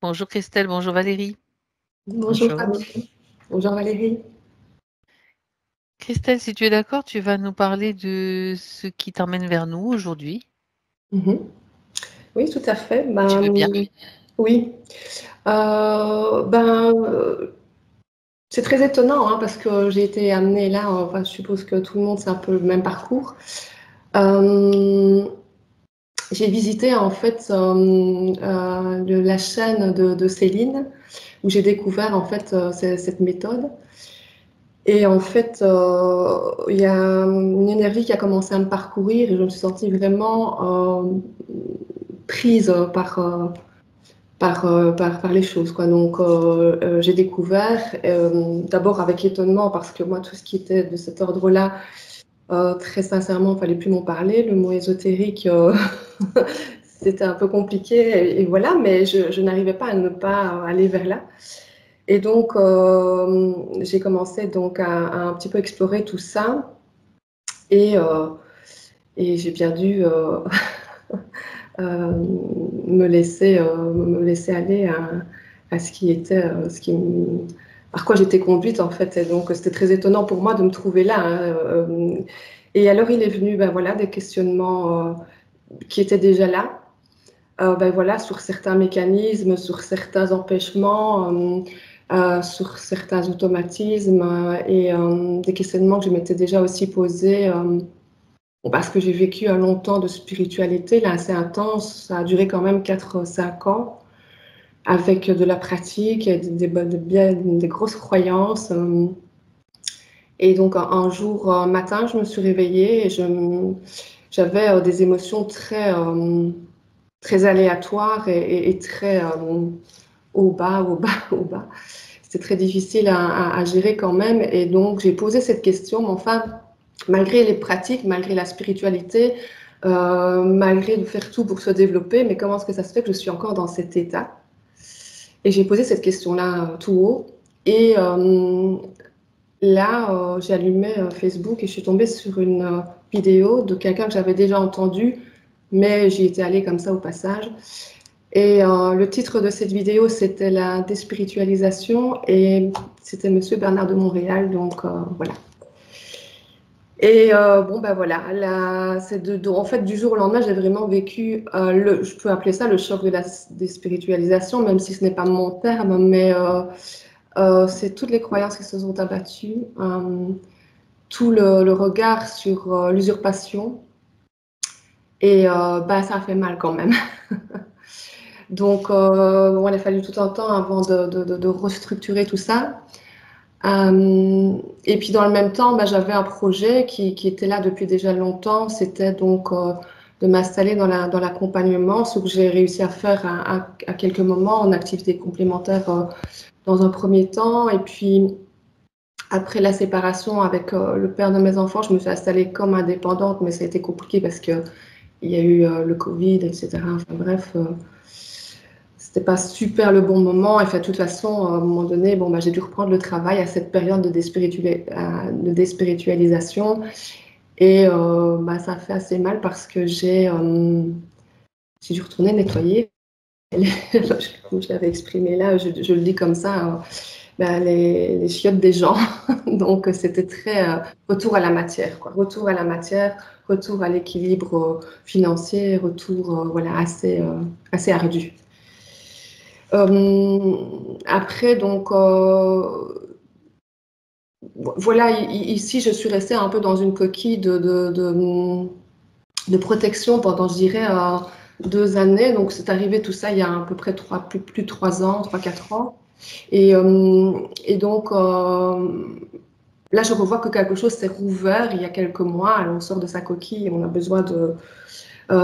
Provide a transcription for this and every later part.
Bonjour Christelle, bonjour Valérie. Bonjour Bonjour. Fabienne. Bonjour Valérie. Christelle, si tu es d'accord, tu vas nous parler de ce qui t'emmène vers nous aujourd'hui. Mhm. Oui, tout à fait. Tu veux bien? Oui. C'est très étonnant hein, parce que j'ai été amenée là, enfin, je suppose que tout le monde, c'est un peu le même parcours. Euh, j'ai visité en fait la chaîne de Céline où j'ai découvert en fait cette méthode. Et en fait, il y a une énergie qui a commencé à me parcourir et je me suis sentie vraiment prise par les choses, quoi. Donc, j'ai découvert, d'abord avec étonnement, parce que moi, tout ce qui était de cet ordre-là, très sincèrement, il ne fallait plus m'en parler. Le mot ésotérique, c'était un peu compliqué, et voilà, mais je n'arrivais pas à ne pas aller vers là. Et donc, j'ai commencé donc à un petit peu explorer tout ça, et, euh, et j'ai bien dû euh, me laisser aller à ce qui était, par quoi j'étais conduite en fait. Et donc c'était très étonnant pour moi de me trouver là, hein. Et alors il est venu, ben voilà, des questionnements qui étaient déjà là, ben voilà, sur certains mécanismes, sur certains empêchements. Sur certains automatismes et des questionnements que je m'étais déjà aussi posés parce que j'ai vécu un longtemps de spiritualité, là, assez intense. Ça a duré quand même 4-5 ans, avec de la pratique, et des grosses croyances. Et donc, un jour matin, je me suis réveillée et j'avais des émotions très aléatoires et très au bas, au bas, au bas. C'était très difficile à gérer quand même. Et donc, j'ai posé cette question, mais enfin, malgré les pratiques, malgré la spiritualité, malgré de faire tout pour se développer, mais comment est-ce que ça se fait que je suis encore dans cet état? Et j'ai posé cette question-là tout haut. Et là, j'ai allumé Facebook et je suis tombée sur une vidéo de quelqu'un que j'avais déjà entendu, mais j'y étais allée comme ça au passage. Et le titre de cette vidéo, c'était la déspiritualisation et c'était Monsieur Bernard de Montréal, donc voilà. Et bon, ben voilà, en fait, du jour au lendemain, j'ai vraiment vécu, je peux appeler ça le choc de la déspiritualisation, même si ce n'est pas mon terme, mais c'est toutes les croyances qui se sont abattues, tout le regard sur l'usurpation, et bah, ça a fait mal quand même. Donc, bon, il a fallu tout un temps avant de restructurer tout ça. Et puis dans le même temps, bah, j'avais un projet qui était là depuis déjà longtemps. C'était donc de m'installer dans l'accompagnement, ce que j'ai réussi à faire à quelques moments en activité complémentaire dans un premier temps. Et puis après la séparation avec le père de mes enfants, je me suis installée comme indépendante, mais ça a été compliqué parce qu'il y a eu le Covid, etc. Enfin bref. C'était pas super le bon moment. Et de toute façon, à un moment donné, bon, bah, j'ai dû reprendre le travail à cette période de déspiritualisation. Et bah, ça a fait assez mal parce que j'ai dû retourner nettoyer. Comme je l'avais exprimé là, je le dis comme ça, bah, les chiottes des gens. Donc c'était très retour à la matière, quoi. Retour à la matière, retour à l'équilibre financier, retour voilà, assez ardu. Après, donc, voilà, ici, je suis restée un peu dans une coquille de protection pendant, je dirais, 2 années. Donc, c'est arrivé tout ça il y a à peu près plus de 3 ans, 3-4 ans. Et donc, là, je revois que quelque chose s'est rouvert il y a quelques mois. Alors, on sort de sa coquille et on a besoin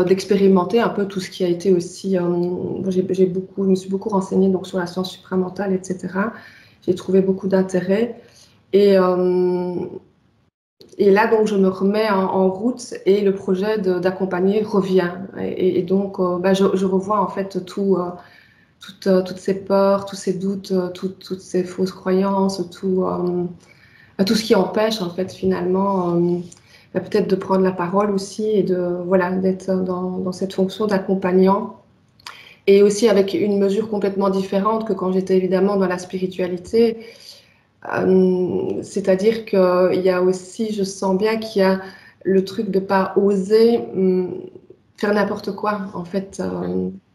d'expérimenter un peu tout ce qui a été aussi. Je me suis beaucoup renseignée donc, sur la science supramentale, etc. J'ai trouvé beaucoup d'intérêt. Et, et là, donc, je me remets en route et le projet d'accompagner revient. Et donc, bah, je revois en fait toutes ces peurs, tous ces doutes, toutes ces fausses croyances, tout ce qui empêche en fait finalement bah, peut-être de prendre la parole aussi et voilà, d'être dans cette fonction d'accompagnant. et aussi avec une mesure complètement différente que quand j'étais évidemment dans la spiritualité. C'est-à-dire qu'il y a aussi, je sens bien qu'il y a le truc de pas oser faire n'importe quoi, en fait,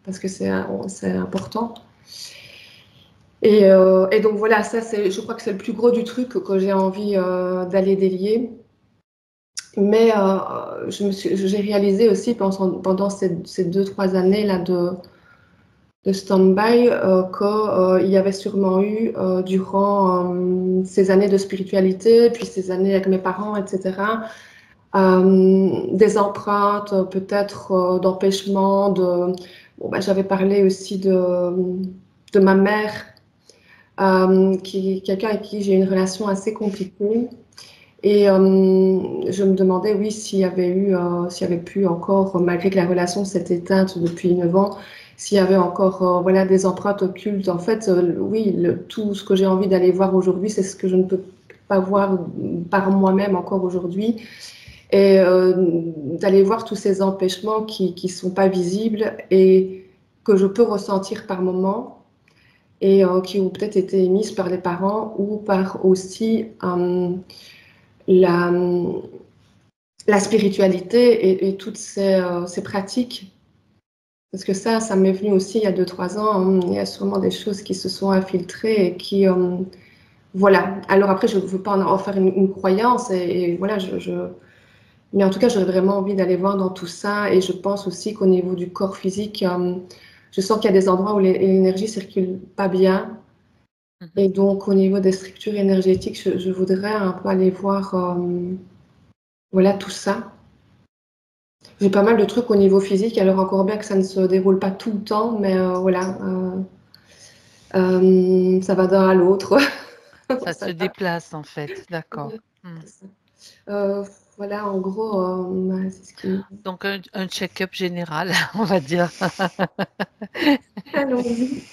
parce que c'est important. Et donc voilà, ça, je crois que c'est le plus gros du truc que j'ai envie d'aller délier. Mais j'ai réalisé aussi pendant ces 2-3 années-là de stand-by qu'il y avait sûrement eu, durant ces années de spiritualité, puis ces années avec mes parents, etc., des empreintes peut-être d'empêchement. J'avais parlé aussi de ma mère, quelqu'un avec qui j'ai une relation assez compliquée. Et je me demandais, oui, s'il y avait pu encore, malgré que la relation s'est éteinte depuis 9 ans, s'il y avait encore voilà, des empreintes occultes. En fait, oui, tout ce que j'ai envie d'aller voir aujourd'hui, c'est ce que je ne peux pas voir par moi-même encore aujourd'hui. Et d'aller voir tous ces empêchements qui ne sont pas visibles et que je peux ressentir par moments et qui ont peut-être été émises par les parents ou par aussi la, la spiritualité et toutes ces pratiques. Parce que ça m'est venu aussi il y a 2-3 ans. Il y a sûrement des choses qui se sont infiltrées et qui, voilà. Alors après, je ne veux pas en faire une croyance et voilà, mais en tout cas, j'aurais vraiment envie d'aller voir dans tout ça. Et je pense aussi qu'au niveau du corps physique, je sens qu'il y a des endroits où l'énergie circule pas bien. Et donc, au niveau des structures énergétiques, je voudrais un peu aller voir voilà, tout ça. J'ai pas mal de trucs au niveau physique, alors encore bien que ça ne se déroule pas tout le temps, mais voilà, ça va d'un à l'autre. Ça se déplace en fait, d'accord. Voilà, en gros, c'est ce qui... Donc un check-up général, on va dire. Allons-y.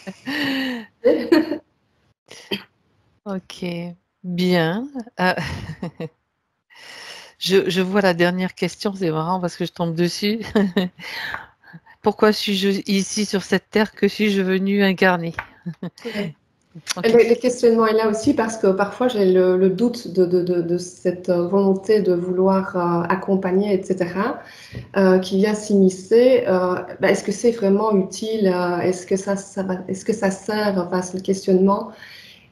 Ok, bien. Je vois la dernière question, c'est marrant parce que je tombe dessus. Pourquoi suis-je ici sur cette terre? Que suis-je venu incarner? Ouais. Ok. Le questionnement est là aussi parce que parfois j'ai le doute de cette volonté de vouloir accompagner, etc., qui vient s'immiscer. Est-ce que c'est vraiment utile? Est-ce que est-ce que ça sert? Enfin, c'est le questionnement.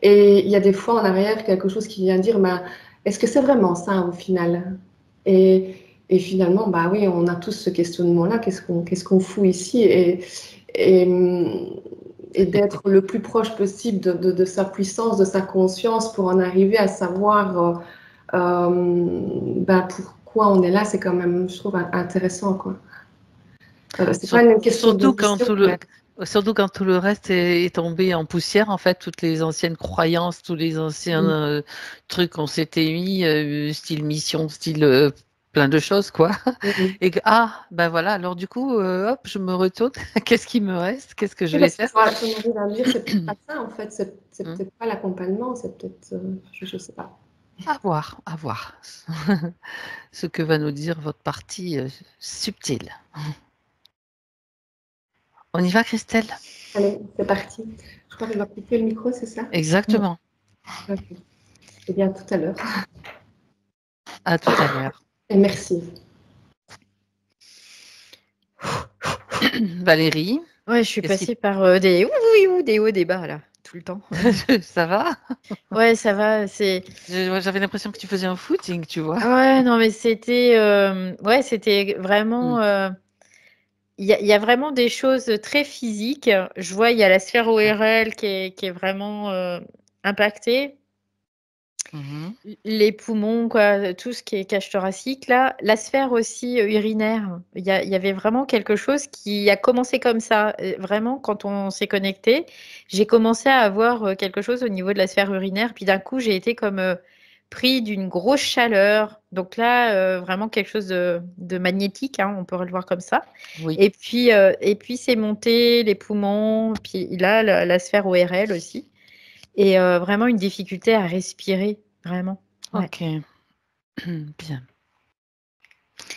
Et il y a des fois en arrière quelque chose qui vient dire, est-ce que c'est vraiment ça au final? Et finalement, bah oui, on a tous ce questionnement-là. Qu'est-ce qu'on fout ici? Et, et d'être le plus proche possible de sa puissance, de sa conscience pour en arriver à savoir pourquoi on est là, c'est quand même, je trouve, intéressant, quoi. C'est pas une question de Surtout quand mission, mais... surtout quand tout le reste est tombé en poussière, en fait, toutes les anciennes croyances, tous les anciens trucs qu'on s'était mis, style mission, style plein de choses, quoi. Et que, ben voilà, alors du coup, hop, je me retourne. Qu'est-ce qui me reste? Qu'est-ce que je Oui, vais parce que faire? toi, ton envie va me dire, c'est peut-être pas ça, en fait, c'est Hmm. peut-être pas l'accompagnement, c'est peut-être, je sais pas. À voir, à voir. Ce que va nous dire votre partie subtile. On y va, Christelle? Allez, c'est parti. Je crois que je dois couper le micro, c'est ça? Exactement. Ok. Eh bien, à tout à l'heure. À tout à l'heure. Et merci. Valérie, Ouais, je suis qu'est-ce qui... passée par des des hauts, des bas, là, tout le temps. Ça va? Ouais, ça va, J'avais l'impression que tu faisais un footing, tu vois. ouais, non, mais c'était Hmm. vraiment, il y a vraiment des choses très physiques. Je vois, il y a la sphère ORL qui est vraiment, impactée. Mhm. Les poumons, quoi, tout ce qui est cage thoracique, là. La sphère aussi urinaire. Il y avait vraiment quelque chose qui a commencé comme ça. Vraiment, quand on s'est connecté, j'ai commencé à avoir quelque chose au niveau de la sphère urinaire. Puis d'un coup, j'ai été comme pris d'une grosse chaleur. Donc là, vraiment quelque chose de magnétique, hein, on peut le voir comme ça. Oui. Et puis c'est monté, les poumons, puis là, la sphère ORL aussi. Et vraiment une difficulté à respirer, vraiment. Ouais. Ok. Bien.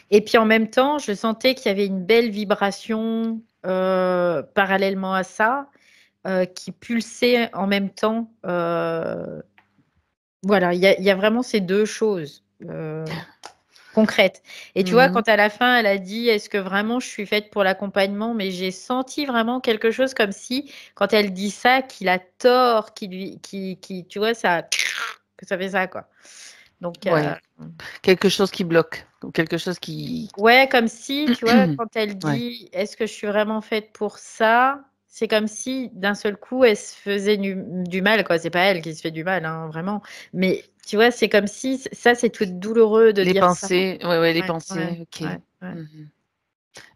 Et puis en même temps, je sentais qu'il y avait une belle vibration parallèlement à ça, qui pulsait en même temps. Voilà, il y a vraiment ces deux choses concrètes. Et tu vois, quand à la fin, elle a dit, est-ce que vraiment je suis faite pour l'accompagnement? Mais j'ai senti vraiment quelque chose comme si, quand elle dit ça, qu'il a tort, tu vois, que ça fait ça, quoi. Donc, Ouais. Quelque chose qui bloque, ou quelque chose qui... ouais, comme si, tu vois, quand elle Ouais. dit, est-ce que je suis vraiment faite pour ça? C'est comme si, d'un seul coup, elle se faisait du mal, quoi. C'est pas elle qui se fait du mal, hein, vraiment. Mais tu vois, c'est comme si, ça, c'est tout douloureux de Les dire ça. pensées, ouais, les Ouais, pensées, ouais, ok. ouais, ouais.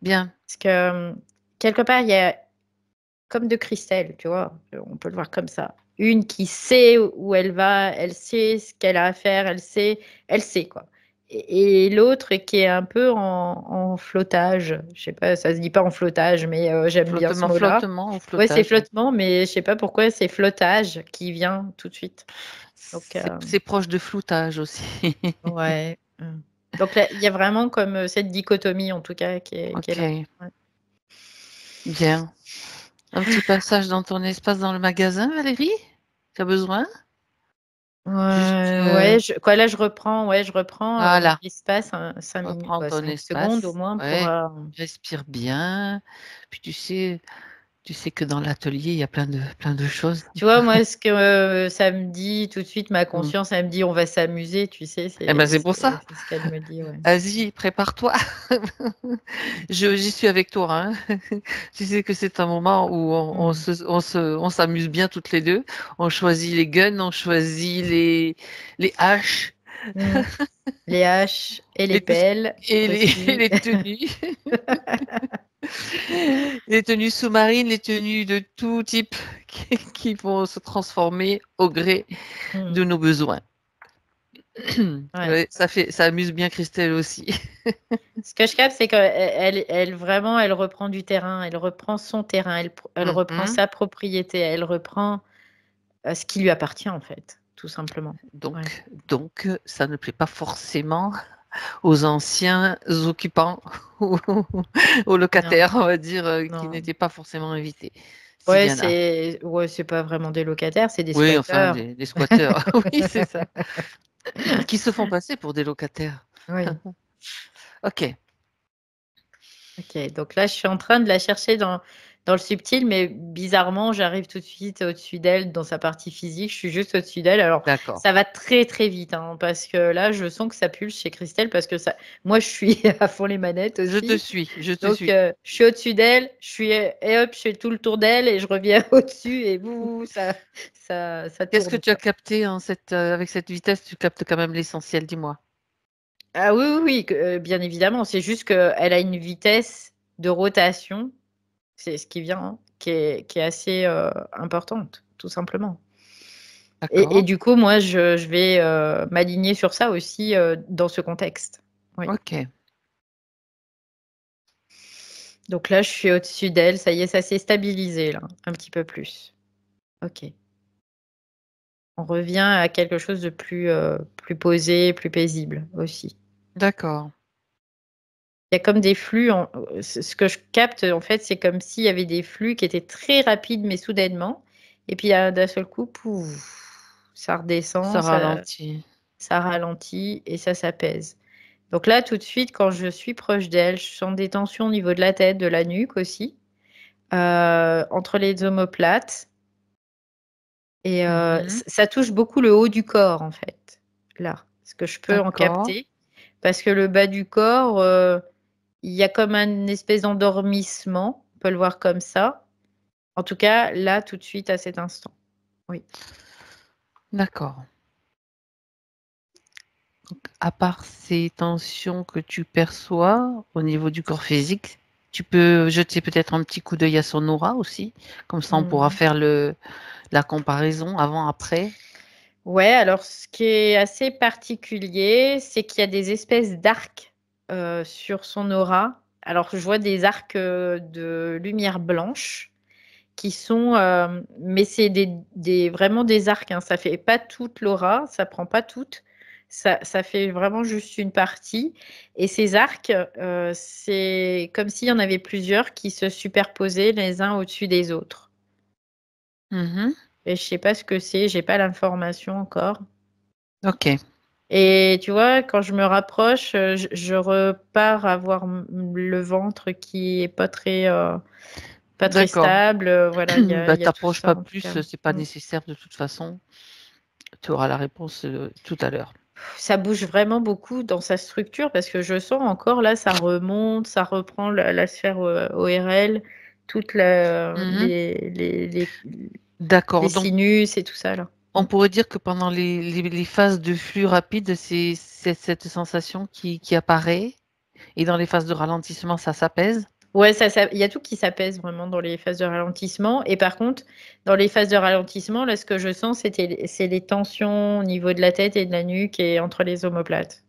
Bien. Parce que, quelque part, il y a comme de Christelle, tu vois, on peut le voir comme ça. Une qui sait où elle va, elle sait ce qu'elle a à faire, elle sait, quoi. Et l'autre qui est un peu en flottage. Je sais pas, ça se dit pas en flottage, mais j'aime bien ce mot-là. Flottement ou Ouais, c'est flottage. flottement, mais je sais pas pourquoi c'est flottage qui vient tout de suite. Donc, C'est proche de floutage aussi. ouais. Donc là, il y a vraiment comme cette dichotomie, en tout cas, qui est là. Ok, Ouais. bien. Un petit passage dans ton espace dans le magasin, Valérie? Tu as besoin? Juste, Ouais, quoi, là, je reprends mon voilà, espace, 5 minutes, reprends quoi, ton 5 secondes au espace. moins pour. Ouais, respire bien. Puis tu sais que dans l'atelier, il y a plein de choses. Tu vois, moi, ce que ça me dit tout de suite, ma Mm. conscience, elle me dit, on va s'amuser, tu sais, Eh ben, c'est pour ça. c'est ce qu'elle me dit, ouais. Vas-y, prépare-toi. J'y suis avec toi, hein. Tu sais que c'est un moment où on s'amuse bien toutes les deux. On choisit les guns, on choisit les haches, Mm. Les haches et les et, pelles et aussi. les tenues. Les tenues sous-marines, les tenues de tout type qui vont se transformer au gré Mm. de nos besoins. Ouais. Ouais, ça amuse bien Christelle aussi. Ce que je capte, c'est qu'elle vraiment, elle reprend du terrain, elle reprend son terrain, elle reprend Mhm. sa propriété, elle reprend ce qui lui appartient, en fait, tout simplement. Ouais. Donc, ça ne plaît pas forcément aux anciens occupants, aux Non, locataires, on va dire, qui non. n'étaient pas forcément invités. S'il Ouais, y en a. c'est pas vraiment des locataires, c'est des Oui, enfin, squatteurs. des squatteurs. Oui, c'est ça. Qui se font passer pour des locataires. Oui. Ok. Ok, donc là, je suis en train de la chercher dans le subtil, mais bizarrement, j'arrive tout de suite au-dessus d'elle dans sa partie physique. Je suis juste au-dessus d'elle. Alors, D'accord. ça va très très vite, hein, parce que là, je sens que ça pulse chez Christelle, parce que moi, je suis à fond les manettes Je te aussi. suis, je te Donc, suis. je suis au-dessus d'elle, et hop, je fais tout le tour d'elle et je reviens au-dessus et bouh, ça Qu'est-ce que tourne, tu as quoi. capté avec cette vitesse? Tu captes quand même l'essentiel, dis-moi. Ah oui, oui, oui, bien évidemment. C'est juste qu'elle a une vitesse de rotation, c'est ce qui vient, hein, qui est assez importante, tout simplement. Et D'accord. du coup, moi, je vais m'aligner sur ça aussi dans ce contexte. Oui. Ok. Donc là, je suis au-dessus d'elle. Ça y est, ça s'est stabilisé, là, un petit peu plus. Ok. On revient à quelque chose de plus posé, plus paisible aussi. D'accord. Il y a comme des flux. Ce que je capte, en fait, c'est comme s'il y avait des flux qui étaient très rapides, mais soudainement. Et puis, d'un seul coup, pouf, ça Ça redescend, ralentit. ça ralentit et ça s'apaise. Donc là, tout de suite, quand je suis proche d'elle, je sens des tensions au niveau de la tête, de la nuque aussi, entre les omoplates. Et Mhm. ça touche beaucoup le haut du corps, en fait, là, ce que je peux en D'accord. capter. Parce que le bas du corps, il y a comme une espèce d'endormissement, on peut le voir comme ça. En tout cas, là, tout de suite, à cet instant. Oui. D'accord. À part ces tensions que tu perçois au niveau du corps physique, tu peux jeter peut-être un petit coup d'œil à son aura aussi. Comme ça, on pourra Mhm. faire la comparaison avant-après. Ouais, alors ce qui est assez particulier, c'est qu'il y a des espèces d'arcs sur son aura. Alors, je vois des arcs de lumière blanche qui sont, mais c'est vraiment des arcs, hein. Ça fait pas toute l'aura, ça prend pas toute. ça fait vraiment juste une partie. Et ces arcs, c'est comme s'il y en avait plusieurs qui se superposaient les uns au-dessus des autres. Mhm. Et je sais pas ce que c'est, j'ai pas l'information encore. Ok. Et tu vois, quand je me rapproche, je repars à voir le ventre qui est pas très D'accord. stable. Voilà, Bah, il y a tout t'approches ça pas en tout cas. plus, c'est pas nécessaire de toute façon. Tu auras la réponse tout à l'heure. Ça bouge vraiment beaucoup dans sa structure parce que je sens encore là, ça remonte, ça reprend la sphère ORL, toutes Mhm. les D'accord. Donc, sinus et tout ça là. on pourrait dire que pendant les phases de flux rapide, c'est cette sensation qui apparaît. Et dans les phases de ralentissement, ça s'apaise. Ouais, il y a tout qui s'apaise vraiment dans les phases de ralentissement. Et par contre, dans les phases de ralentissement, là, ce que je sens, c'est les tensions au niveau de la tête et de la nuque et entre les omoplates.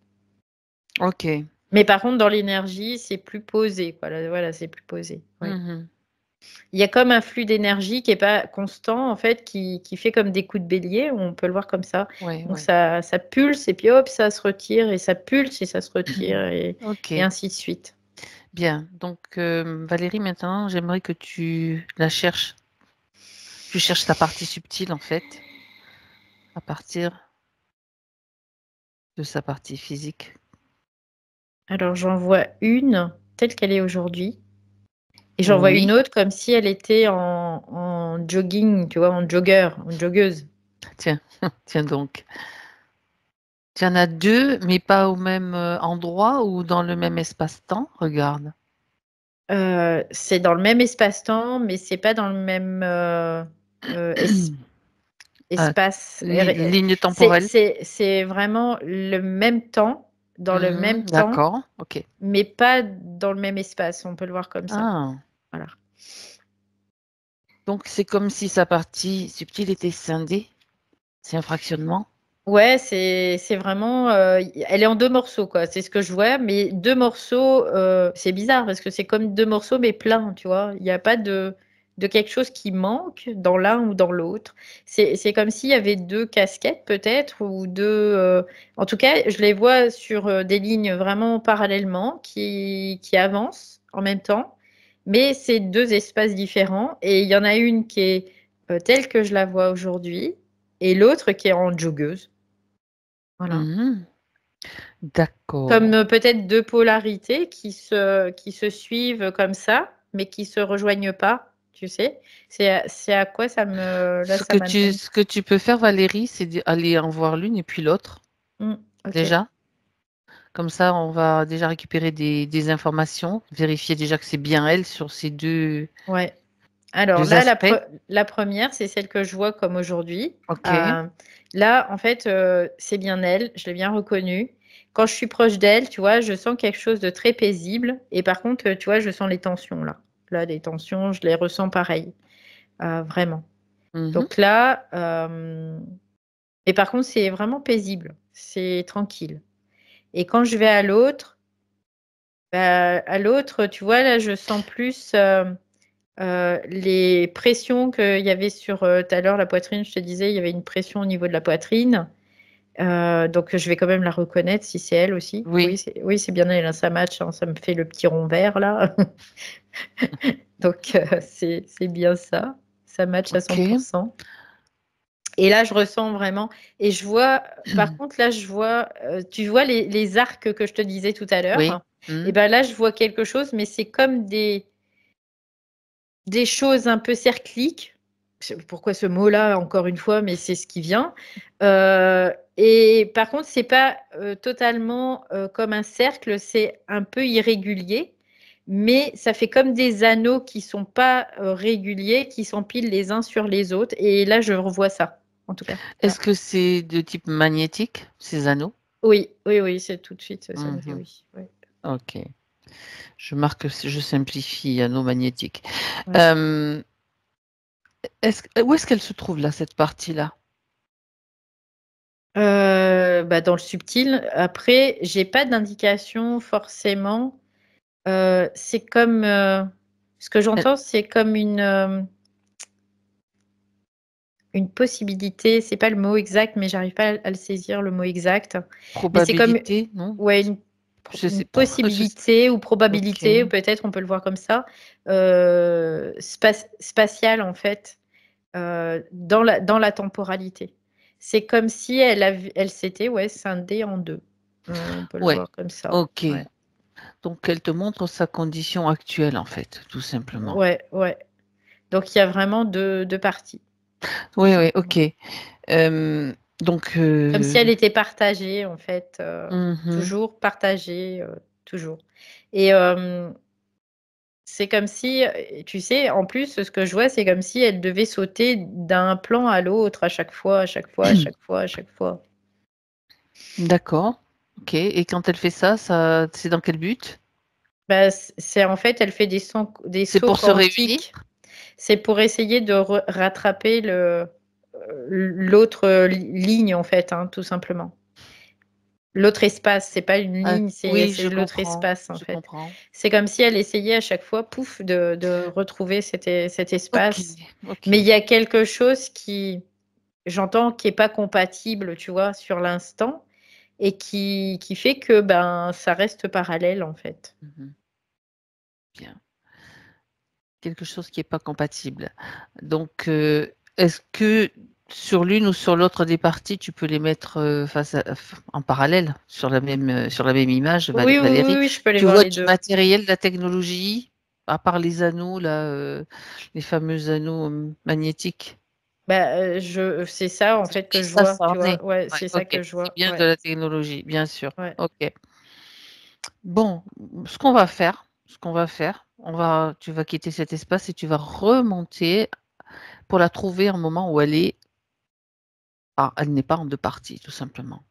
Ok. Mais par contre, dans l'énergie, c'est plus posé. Voilà, c'est plus posé. Ouais. Mhm. Il y a comme un flux d'énergie qui n'est pas constant, en fait, qui fait comme des coups de bélier, on peut le voir comme ça. Ouais, Donc ouais. ça pulse et puis hop, ça se retire et ça pulse et ça se retire Ok. et ainsi de suite. Bien. Donc, Valérie, maintenant, j'aimerais que tu la cherches. Tu cherches la partie subtile, en fait, à partir de sa partie physique. Alors j'en vois une telle qu'elle est aujourd'hui et j'en vois une Oui. autre comme si elle était en jogging, tu vois, en jogger, en joggeuse. Tiens, tiens donc. Tu en as deux, mais pas au même endroit ou dans le même espace-temps. Regarde. C'est dans le même espace-temps, mais c'est pas dans le même Ah, espace. ligne temporelle. C'est vraiment le même temps, dans le même Mhm, temps, d'accord. Ok. mais pas dans le même espace. On peut le voir comme ça. Ah. Voilà. Donc, c'est comme si sa partie subtile était scindée. C'est un fractionnement. Ouais, c'est vraiment. Elle est en deux morceaux, quoi. C'est ce que je vois, mais deux morceaux. C'est bizarre parce que c'est comme deux morceaux, mais pleins, tu vois. Il n'y a pas de quelque chose qui manque dans l'un ou dans l'autre. C'est comme s'il y avait deux casquettes, peut-être, ou deux. En tout cas, je les vois sur des lignes vraiment parallèlement qui avancent en même temps, mais c'est deux espaces différents. Et il y en a une qui est telle que je la vois aujourd'hui et l'autre qui est en joggeuse. Voilà. Mhm, Comme d'accord. peut-être deux polarités qui se suivent comme ça, mais qui se rejoignent pas, tu sais. C'est à quoi là, ça m'amène. Ce que tu peux faire, Valérie, c'est aller en voir l'une et puis l'autre, Hmm, ok. déjà. Comme ça, on va déjà récupérer des informations, vérifier déjà que c'est bien elle sur ces Ouais. Alors deux là, aspects. la première, c'est celle que je vois comme aujourd'hui. Ok. Euh, Là, en fait, c'est bien elle, je l'ai bien reconnue. Quand je suis proche d'elle, tu vois, je sens quelque chose de très paisible. Et par contre, tu vois, je sens les tensions là. Là, les tensions, je les ressens pareil, vraiment. Mhm, Donc là, et par contre, c'est vraiment paisible, c'est tranquille. Et quand je vais à l'autre, bah, à l'autre, tu vois, là, je sens plus les pressions qu'il y avait sur tout à l'heure, la poitrine. Je te disais, il y avait une pression au niveau de la poitrine. Donc, je vais quand même la reconnaître si c'est elle aussi. oui. Oui, c'est bien elle, hein, ça match, hein, ça me fait le petit rond vert là. Donc, c'est bien ça. Ça match à Ok. 100%. Et là, je ressens vraiment. Et je vois, par contre, là, je vois, tu vois les arcs que je te disais tout à Oui. l'heure. Et Mhm, ben là, je vois quelque chose, mais c'est comme des choses un peu cycliques. Pourquoi ce mot-là, encore une fois, mais c'est ce qui vient. Et par contre, c'est pas totalement comme un cercle, c'est un peu irrégulier, mais ça fait comme des anneaux qui sont pas réguliers, qui s'empilent les uns sur les autres. Et là, je revois ça, en tout cas. Là. est-ce que c'est de type magnétique, ces anneaux? Oui, c'est tout de suite, ça me dit Mhm, oui. Oui, ok. Je marque, je simplifie, anneau magnétique. oui. Euh, où est-ce qu'elle se trouve là, cette partie-là? Bah, dans le subtil. Après, j'ai pas d'indication forcément. C'est comme ce que Euh, j'entends, c'est comme une. une possibilité, c'est pas le mot exact, mais j'arrive pas à le saisir, le mot exact. Mais c'est comme Probabilité, non? ouais, Je une sais pas. possibilité ou probabilité, ou Ok. peut-être on peut le voir comme ça, spatiale en fait, dans la temporalité. C'est comme si elle s'était scindée en deux. On peut le Ouais. voir comme ça. Ok. Ouais, Donc, elle te montre sa condition actuelle, en fait, tout simplement. ouais, ouais. Donc il y a vraiment deux parties, tout Oui, oui, simplement. ok. Euh, donc, Comme si elle était partagée, en fait, mhm. toujours partagée, toujours. Et c'est comme si, tu sais, en plus, ce que je vois, c'est comme si elle devait sauter d'un plan à l'autre à chaque fois, à chaque fois, à chaque fois, à chaque fois. D'accord. Ok. Et quand elle fait ça, c'est dans quel but? Bah, c'est en fait, elle fait des C'est sauts pour se réunir? quantiques. C'est pour essayer de rattraper l'autre ligne, en fait, hein, tout simplement. L'autre espace, c'est pas une Ah, ligne, oui, c'est je l'autre comprends. espace, en Je fait. comprends. C'est comme si elle essayait à chaque fois, pouf, de retrouver cet Ok. espace. Ok. Mais il y a quelque chose j'entends, qui est pas compatible, tu vois, sur l'instant, et qui fait que ben ça reste parallèle, en fait. Mhm. Bien. Quelque chose qui n'est pas compatible. Donc, est-ce que sur l'une ou sur l'autre des parties, tu peux les mettre en parallèle sur la même image, Oui, oui, oui, Valérie? oui, je peux les Tu voir vois les du deux. matériel, de la technologie, à part les anneaux, là, les fameux anneaux magnétiques? Bah, c'est ça, en C'est fait, que juste je ça, vois, ça tu en est. vois. Ouais, Ouais, c'est ça ok. que je C'est vois. bien de Ouais, la technologie, bien sûr. ouais. Ok. Bon, tu vas quitter cet espace et tu vas remonter pour la trouver un moment où elle n'est pas en deux parties, tout simplement.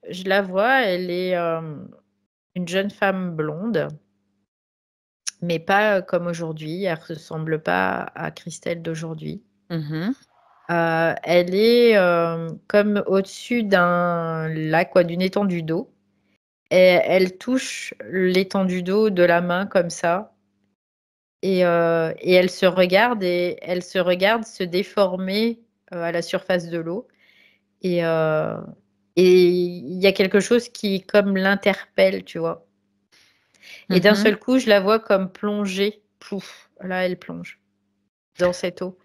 Je la vois, elle est une jeune femme blonde, mais pas comme aujourd'hui. Elle ressemble pas à Christelle d'aujourd'hui. Mhm. Elle est comme au-dessus d'un lac, quoi, d'une étendue d'eau. Et elle touche l'étendue d'eau de la main comme ça. Et elle se regarde se déformer à la surface de l'eau. Et, euh, et il y a quelque chose qui comme l'interpelle, tu vois. Et d'un Mhm. seul coup, je la vois comme plonger. Pouf, là, elle plonge dans cette eau.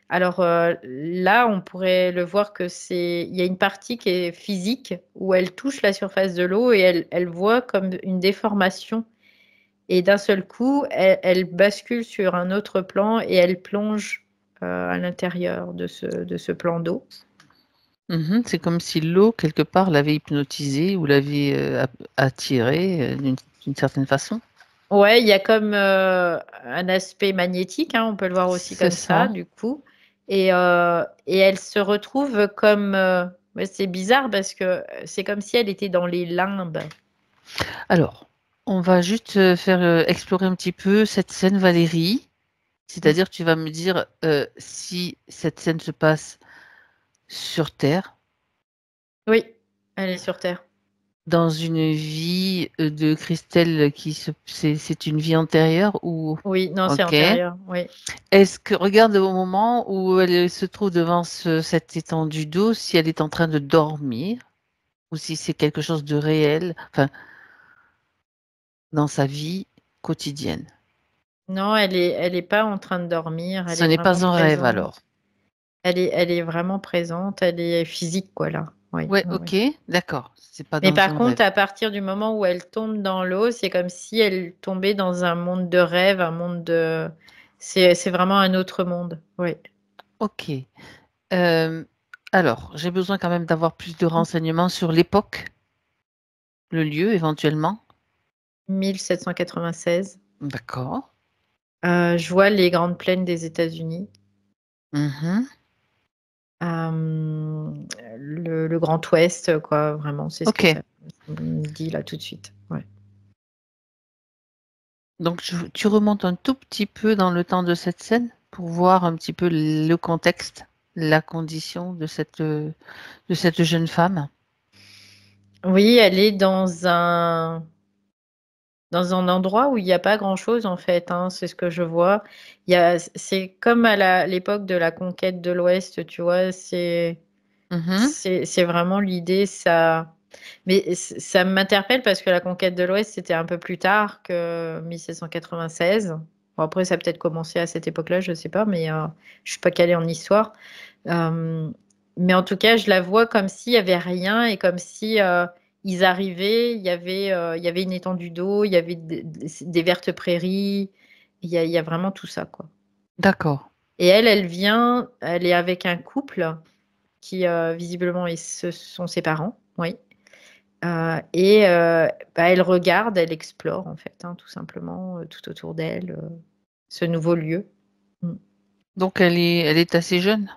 Alors là, on pourrait le voir il y a une partie qui est physique où elle touche la surface de l'eau et elle voit comme une déformation. Et d'un seul coup, elle bascule sur un autre plan et elle plonge à l'intérieur de ce plan d'eau. Mhm. C'est comme si l'eau, quelque part, l'avait hypnotisée ou l'avait attirée d'une certaine façon. Ouais, il y a comme un aspect magnétique, hein, on peut le voir aussi C'est comme ça, ça. du coup. Et elle se retrouve comme... ouais, c'est bizarre parce que c'est comme si elle était dans les limbes. Alors, on va juste faire explorer un petit peu cette scène, Valérie. Mm. C'est-à-dire, tu vas me dire si cette scène se passe sur Terre, Oui, elle est sur Terre. dans une vie de Christelle c'est une vie antérieure ou Oui, non, c'est ok. antérieur. Oui. Est-ce que regarde au moment où elle se trouve devant cette étendue d'eau, si elle est en train de dormir ou si c'est quelque chose de réel, enfin dans sa vie quotidienne. Non, elle est pas en train de dormir. Elle Ce est n'est vraiment pas un rêve alors. présente. Elle est vraiment présente. Elle est physique, quoi, là. Oui, Ouais, oui, oui. ok, d'accord. C'est pas Mais dans par un contre, rêve. à partir du moment où elle tombe dans l'eau, c'est comme si elle tombait dans un monde de rêve, un monde de... C'est vraiment un autre monde. Oui. Ok. Euh, alors, j'ai besoin quand même d'avoir plus de renseignements sur l'époque, le lieu éventuellement. 1796. D'accord. Je vois les grandes plaines des États-Unis. Mhm. Euh, le Grand Ouest, quoi, vraiment, c'est ce que Ok. ça me dit là tout de suite. Ouais. Donc, tu remontes un tout petit peu dans le temps de cette scène pour voir un petit peu le contexte, la condition de cette jeune femme. Oui, elle est dans un dans un endroit où il n'y a pas grand-chose en fait, hein, c'est ce que je vois. C'est comme à l'époque de la conquête de l'Ouest, tu vois, Mhm. c'est vraiment l'idée, ça. Mais ça m'interpelle parce que la conquête de l'Ouest, c'était un peu plus tard que 1796. Bon, après, ça a peut-être commencé à cette époque-là, je ne sais pas, mais je suis pas calée en histoire. Euh, mais en tout cas, je la vois comme s'il y avait rien et comme si ils arrivaient, il y avait une étendue d'eau, il y avait des vertes prairies, il y a vraiment tout ça, quoi. D'accord. Et elle vient, elle est avec un couple qui visiblement ce sont ses parents, oui. Et bah, elle regarde, elle explore en fait, hein, tout simplement, tout autour d'elle, ce nouveau lieu. Mm. Donc elle est assez jeune.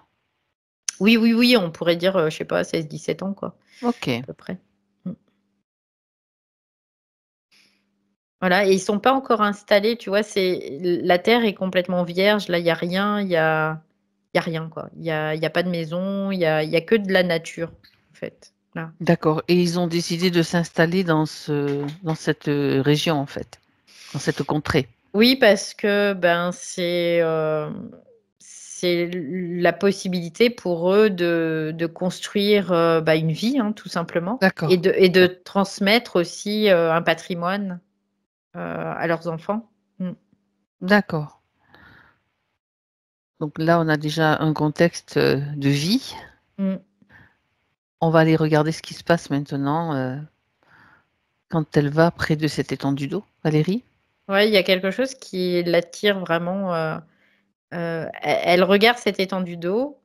Oui, oui, oui, on pourrait dire, je sais pas, 16-17 ans, quoi, Ok. à peu près. Mm. Voilà, et ils sont pas encore installés, tu vois, la terre est complètement vierge, là, il y a rien, il y a rien, quoi. Il y a pas de maison, il y a que de la nature, en fait. Là. D'accord. Et ils ont décidé de s'installer dans cette région, en fait, dans cette contrée. Oui, parce que ben c'est la possibilité pour eux de construire bah, une vie, hein, tout simplement, D'accord. et de Ok. transmettre aussi un patrimoine à leurs enfants. Mm. D'accord. Donc là, on a déjà un contexte de vie. Mm. On va aller regarder ce qui se passe maintenant quand elle va près de cette étendue d'eau, Valérie. Ouais, il y a quelque chose qui l'attire vraiment. Elle regarde cette étendue d'eau.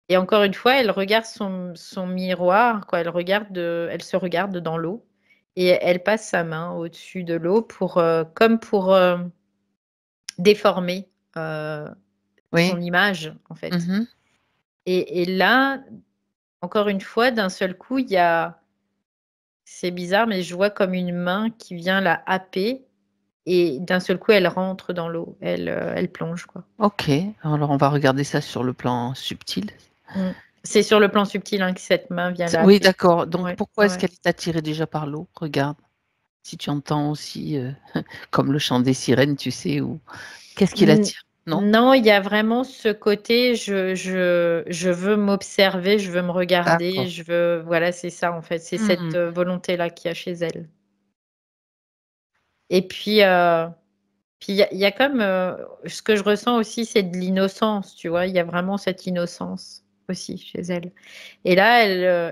Et encore une fois, elle regarde son miroir, quoi. Elle se regarde dans l'eau et elle passe sa main au-dessus de l'eau comme pour déformer euh, Oui. son image, en fait. Mhm. Et là, encore une fois, d'un seul coup, c'est bizarre, mais je vois comme une main qui vient la happer et d'un seul coup, elle rentre dans l'eau, elle plonge, quoi. Ok. Alors on va regarder ça sur le plan subtil. Mm. C'est sur le plan subtil hein, que cette main vient la Oui, happer. d'accord. Donc Ouais, pourquoi est-ce ouais. qu'elle est attirée déjà par l'eau? Regarde. Si tu entends aussi, comme le chant des sirènes, tu sais, ou qu'est-ce qui N- l'attire? Non? Non, il y a vraiment ce côté, je veux m'observer, je veux me regarder, D'accord. voilà, c'est ça en fait, c'est cette Hmm. volonté-là qu'il y a chez elle. Et puis il y a comme, ce que je ressens aussi, c'est de l'innocence, tu vois, il y a vraiment cette innocence aussi chez elle. Et là,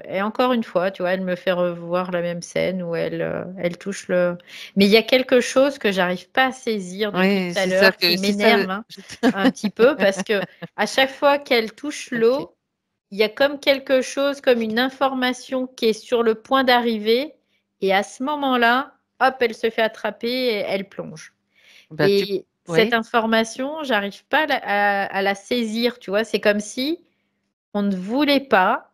et encore une fois, tu vois, elle me fait revoir la même scène où elle touche le. Mais il y a quelque chose que j'arrive pas à saisir depuis Oui, tout à c'est ça l'heure que qui c'est ça. m'énerve hein, un petit peu parce que à chaque fois qu'elle touche Ok. l'eau, il y a comme quelque chose, comme une information qui est sur le point d'arriver. Et à ce moment-là, hop, elle se fait attraper et elle plonge. Bah, Et cette oui. information, j'arrive pas à la saisir, tu vois. C'est comme si on ne voulait pas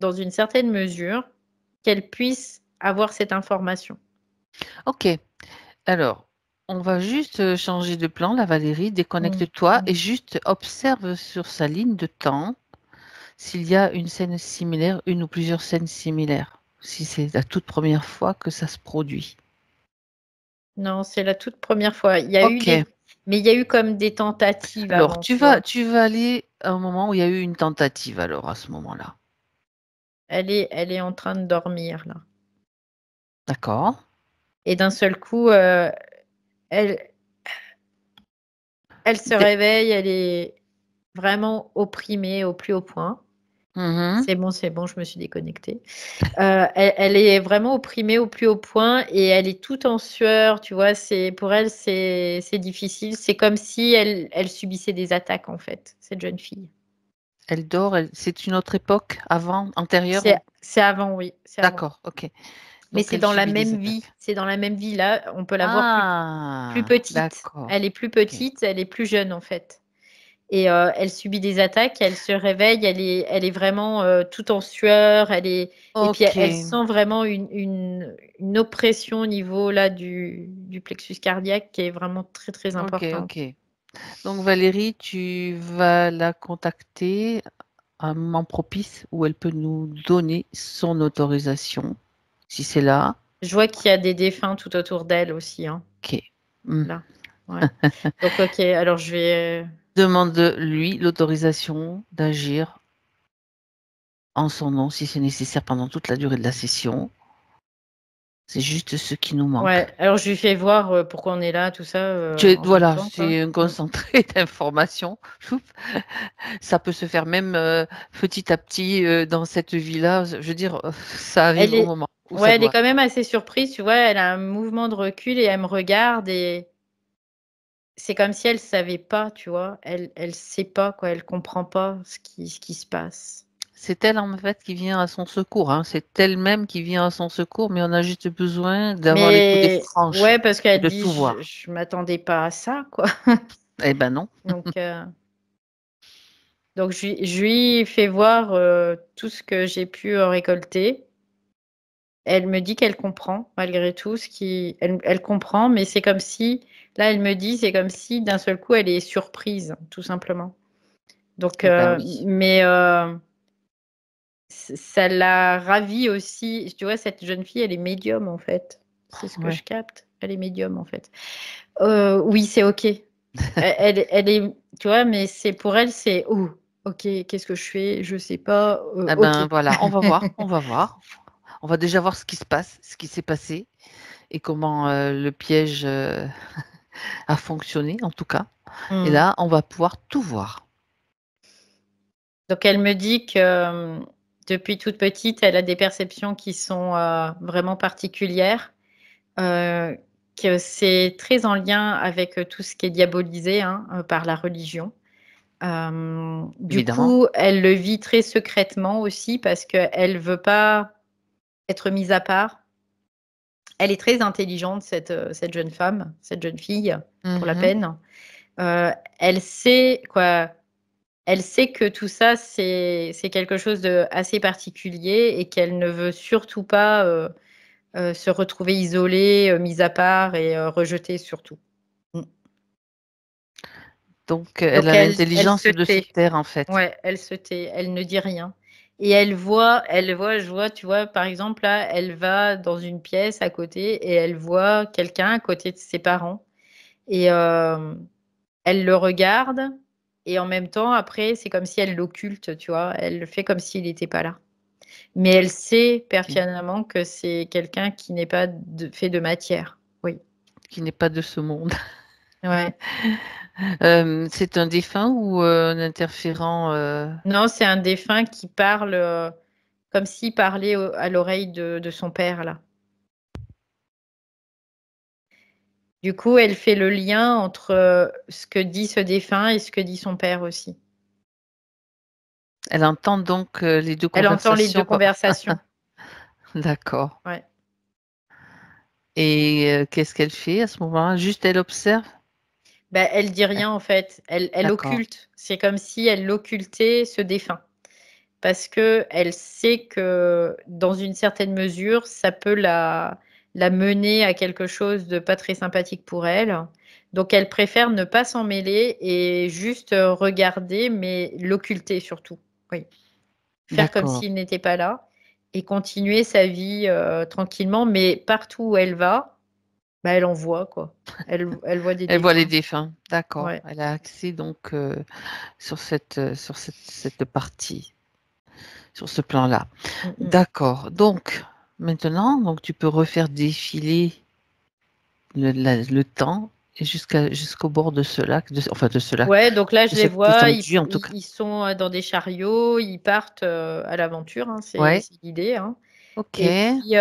dans une certaine mesure, qu'elle puisse avoir cette information. Ok. Alors, on va juste changer de plan, la Valérie. Mm, Déconnecte-toi et mm. juste observe sur sa ligne de temps s'il y a une scène similaire, une ou plusieurs scènes similaires. Si c'est la toute première fois que ça se produit. Non, c'est la toute première fois. Il y a eu Ok. mais il y a eu comme des tentatives Alors, avant, tu vois. tu vas aller à un moment où il y a eu une tentative, alors, à ce moment-là. Elle est en train de dormir là. D'accord. Et d'un seul coup, elle, elle se Dé- réveille, elle est vraiment opprimée au plus haut point. Mhm. C'est bon, je me suis déconnectée. Elle est vraiment opprimée au plus haut point et elle est toute en sueur, tu vois. Pour elle, c'est difficile. C'est comme si elle subissait des attaques, en fait, cette jeune fille. Elle dort, c'est une autre époque, avant, antérieure ou... C'est avant, oui, c'est avant. D'accord, ok. Mais Donc c'est elle dans la subit des même vie. attaques. C'est dans la même vie. Là, on peut la voir plus Ah, petite. d'accord. Elle est plus Ok, petite, elle est plus jeune, en fait. Et elle subit des attaques, elle se réveille, elle est vraiment tout en sueur, et puis ok, elle sent vraiment une oppression au niveau là du plexus cardiaque qui est vraiment très très ok, importante. ok. Donc Valérie, tu vas la contacter à un moment propice où elle peut nous donner son autorisation, si c'est là. Je vois qu'il y a des défunts tout autour d'elle aussi. Hein. Ok. Là. Ouais. Donc, ok, alors je vais. Demande-lui l'autorisation d'agir en son nom si c'est nécessaire pendant toute la durée de la session. C'est juste ce qui nous manque. Ouais, alors je lui fais voir pourquoi on est là, tout ça en même Voilà, temps, quoi. c'est un concentré d'informations. Ça peut se faire même petit à petit dans cette vie-là. Je veux dire, ça arrive au moment où ça Ouais, elle est doit. quand même assez surprise, tu vois. Elle a un mouvement de recul et elle me regarde et c'est comme si elle savait pas, tu vois. Elle sait pas, quoi. Elle comprend pas ce qui se passe. C'est elle en fait qui vient à son secours. Hein. C'est elle-même qui vient à son secours, mais on a juste besoin d'avoir l'écoute des Mais franches ouais, parce et qu'elle de dit, tout voir. je m'attendais pas à ça, quoi. Eh ben non. Donc je lui fais voir tout ce que j'ai pu récolter. Elle me dit qu'elle comprend malgré tout elle comprend, mais c'est comme si là elle me dit c'est comme si d'un seul coup elle est surprise, tout simplement. Donc Eh ben oui. mais ça la ravit aussi. Tu vois, cette jeune fille, elle est médium en fait. C'est ce que je capte. Elle est médium en fait. Oui, c'est ok. Elle est, tu vois, mais c'est pour elle, c'est oh, ok. Qu'est-ce que je fais? Je sais pas. Eh Ok. ben voilà, on va voir, on va voir. On va déjà voir ce qui se passe, ce qui s'est passé et comment le piège a fonctionné en tout cas. Et là, on va pouvoir tout voir. Donc elle me dit que depuis toute petite, elle a des perceptions qui sont vraiment particulières, que c'est très en lien avec tout ce qui est diabolisé hein, par la religion. Du Évidemment. coup, elle le vit très secrètement aussi parce qu'elle ne veut pas être mise à part. Elle est très intelligente, cette jeune femme, cette jeune fille, pour la Mhm. peine. Elle sait quoi. Elle sait que tout ça, c'est quelque chose de assez particulier et qu'elle ne veut surtout pas se retrouver isolée, mise à part et rejetée surtout. Mm. Donc, elle Donc a elle l'intelligence se de se tait. taire en fait. Ouais, elle se tait. Elle ne dit rien. Et je vois, tu vois, par exemple, là, elle va dans une pièce à côté et elle voit quelqu'un à côté de ses parents. Et elle le regarde et en même temps, après, c'est comme si elle l'occulte, tu vois. Elle le fait comme s'il n'était pas là. Mais elle sait pertinemment que c'est quelqu'un qui n'est pas fait de matière. Oui. Qui n'est pas de ce monde. Ouais. C'est un défunt ou un interférent Non, c'est un défunt qui parle comme s'il parlait à l'oreille de son père, là. Du coup, elle fait le lien entre ce que dit ce défunt et ce que dit son père aussi. Elle entend donc les deux Elle entend les deux conversations. conversations. D'accord. Ouais. Et qu'est-ce qu'elle fait à ce moment-là? Juste elle observe? Ben, elle dit rien en fait. Elle D'accord. occulte. C'est comme si elle occultait ce défunt. Parce que elle sait que dans une certaine mesure, ça peut la mener à quelque chose de pas très sympathique pour elle. Donc elle préfère ne pas s'en mêler et juste regarder, mais l'occulter surtout. Oui. Faire comme D'accord. s'il n'était pas là et continuer sa vie tranquillement, mais partout où elle va, bah, elle en voit quoi. Elle voit des Elle voit les défunts. défunts. D'accord. Ouais. Elle a accès donc sur cette partie, sur ce plan-là. Mm, mm. D'accord. Donc, maintenant, donc, tu peux refaire défiler le temps et jusqu'au bord de ce lac, enfin de ce lac, Ouais, donc là, je de les cette vois, étendue en tout cas. ils sont dans des chariots, ils partent à l'aventure, hein, Ouais. c'est l'idée. Hein. Ok. Et puis,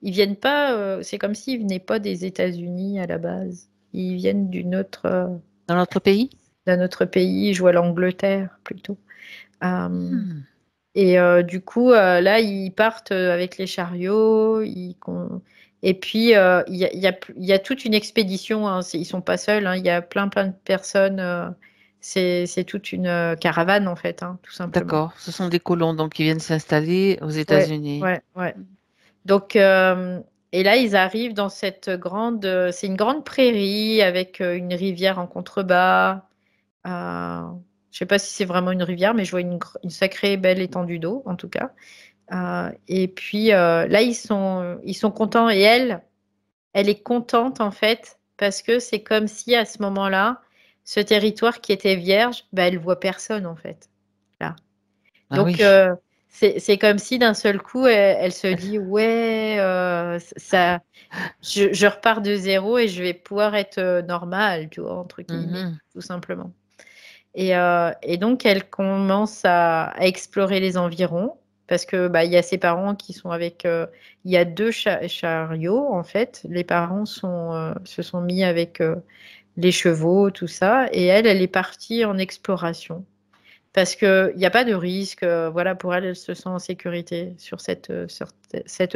ils viennent pas, c'est comme s'ils venaient pas des États-Unis à la base. Ils viennent Dans notre pays? d'un autre pays, je vois l'Angleterre plutôt. Euh, Hmm. et du coup, là, ils partent avec les chariots. Et puis, il y a toute une expédition. Hein, ils sont pas seuls. Hein, il y a plein de personnes. C'est toute une caravane, en fait, hein, tout simplement. D'accord. Ce sont des colons donc qui viennent s'installer aux Ouais, États-Unis. ouais, ouais. Donc, et là, ils arrivent dans cette c'est une grande prairie avec une rivière en contrebas. Je sais pas si c'est vraiment une rivière, mais je vois une sacrée belle étendue d'eau, en tout cas. Et puis là, ils sont contents. Et elle est contente en fait, parce que c'est comme si à ce moment-là, ce territoire qui était vierge, bah, elle voit personne en fait. Là. Ah Donc, oui. c'est comme si d'un seul coup, elle se dit, ouais, je repars de zéro et je vais pouvoir être normale, tu vois, entre guillemets, Mhm. tout simplement. Et donc, elle commence à explorer les environs parce que bah, il y a ses parents qui sont avec. Il y a 2 chariots, en fait. Les parents se sont mis avec les chevaux, tout ça. Et elle est partie en exploration parce qu'il n'y a pas de risque. Voilà, pour elle, elle se sent en sécurité sur cette